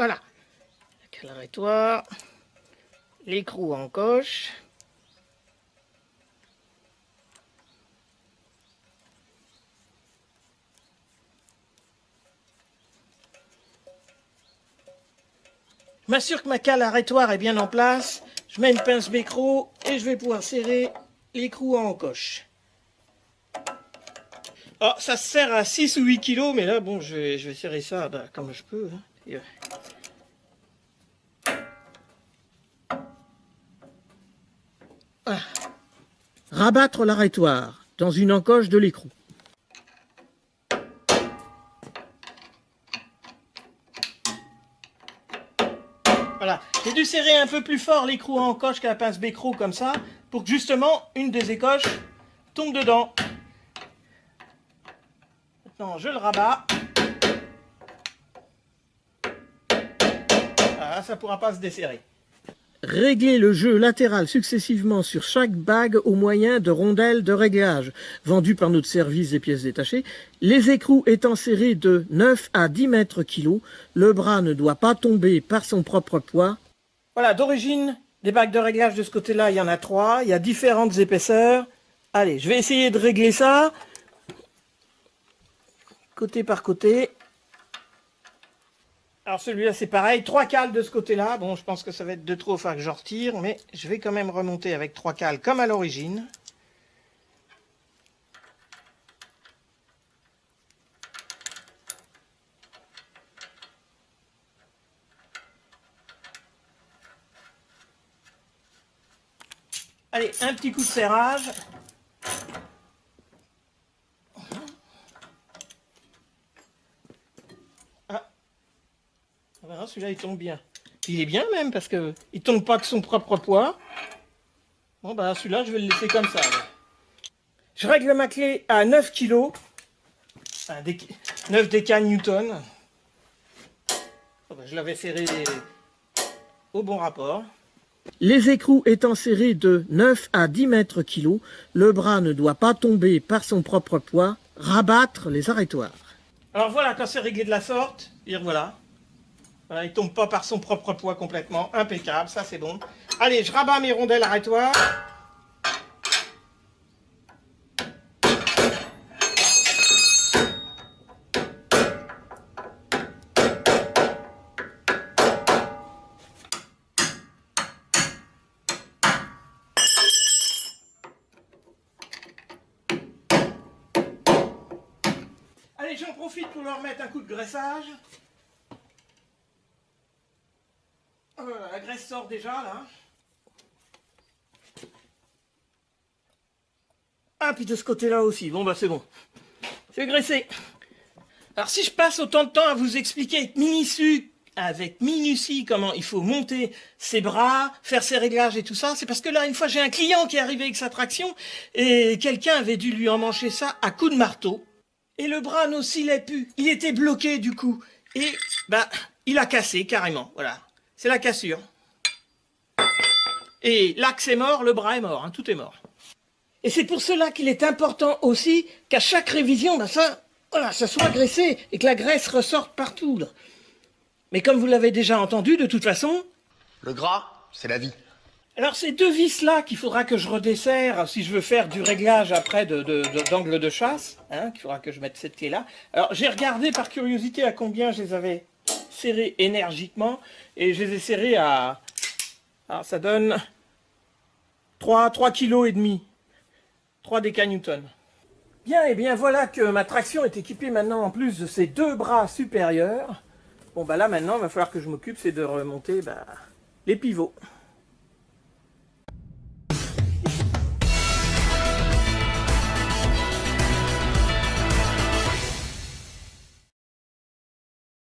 Voilà. La cale arétoire. L'écrou en coche. Je m'assure que ma cale arétoire est bien en place. Je mets une pince Becro et je vais pouvoir serrer l'écrou en encoche. Alors, ça se serre à 6 ou 8 kg, mais là, bon, je vais serrer ça comme je peux. Hein. Voilà. Rabattre l'arétoire dans une encoche de l'écrou. Voilà, j'ai dû serrer un peu plus fort l'écrou en encoche qu'à la pince Becro comme ça, pour que justement une des écoches tombe dedans. Maintenant je le rabats. Voilà, ça ne pourra pas se desserrer. Régler le jeu latéral successivement sur chaque bague au moyen de rondelles de réglage, vendues par notre service des pièces détachées. Les écrous étant serrés de 9 à 10 mètres kg, le bras ne doit pas tomber par son propre poids. Voilà, d'origine, des bagues de réglage de ce côté-là, il y en a 3. Il y a différentes épaisseurs. Allez, je vais essayer de régler ça, côté par côté. Alors celui-là c'est pareil, 3 cales de ce côté-là. Bon, je pense que ça va être de trop, il faut que je retire, mais je vais quand même remonter avec 3 cales comme à l'origine. Allez, un petit coup de serrage. Ah, celui-là il tombe bien. Il est bien même parce que il tombe pas de son propre poids. Bon bah celui-là je vais le laisser comme ça. Alors. Je règle ma clé à 9 kg. 9 déca-newton. Oh, bah, je l'avais serré au bon rapport. Les écrous étant serrés de 9 à 10 mètres kg, le bras ne doit pas tomber par son propre poids. Rabattre les arétoirs. Alors voilà, quand c'est réglé de la sorte, et voilà. Voilà, il ne tombe pas par son propre poids complètement. Impeccable, ça c'est bon. Allez, je rabats mes rondelles arétoires. Allez, j'en profite pour leur mettre un coup de graissage. Voilà, la graisse sort déjà là. Ah, puis de ce côté-là aussi. Bon, bah c'est bon. C'est graissé. Alors, si je passe autant de temps à vous expliquer avec minutie comment il faut monter ses bras, faire ses réglages et tout ça, c'est parce que là, une fois, j'ai un client qui est arrivé avec sa traction et quelqu'un avait dû lui emmancher ça à coups de marteau. Et le bras n'oscillait plus. Il était bloqué du coup. Et, bah, il a cassé carrément. Voilà. C'est la cassure. Et l'axe est mort, le bras est mort, hein, tout est mort. Et c'est pour cela qu'il est important aussi qu'à chaque révision, ben ça soit graissé et que la graisse ressorte partout. Là. Mais comme vous l'avez déjà entendu, de toute façon... Le gras, c'est la vie. Alors ces deux vis-là qu'il faudra que je redesserre si je veux faire du réglage après d'angle de chasse, hein, qu'il faudra que je mette cette clé-là. Alors j'ai regardé par curiosité à combien je les avais serrés énergiquement et je les ai serrés à... Alors ça donne 3,5 kg. 3 déca-newton. Bien, et bien voilà que ma traction est équipée maintenant en plus de ces deux bras supérieurs. Bon bah là maintenant il va falloir que je m'occupe, c'est de remonter les pivots.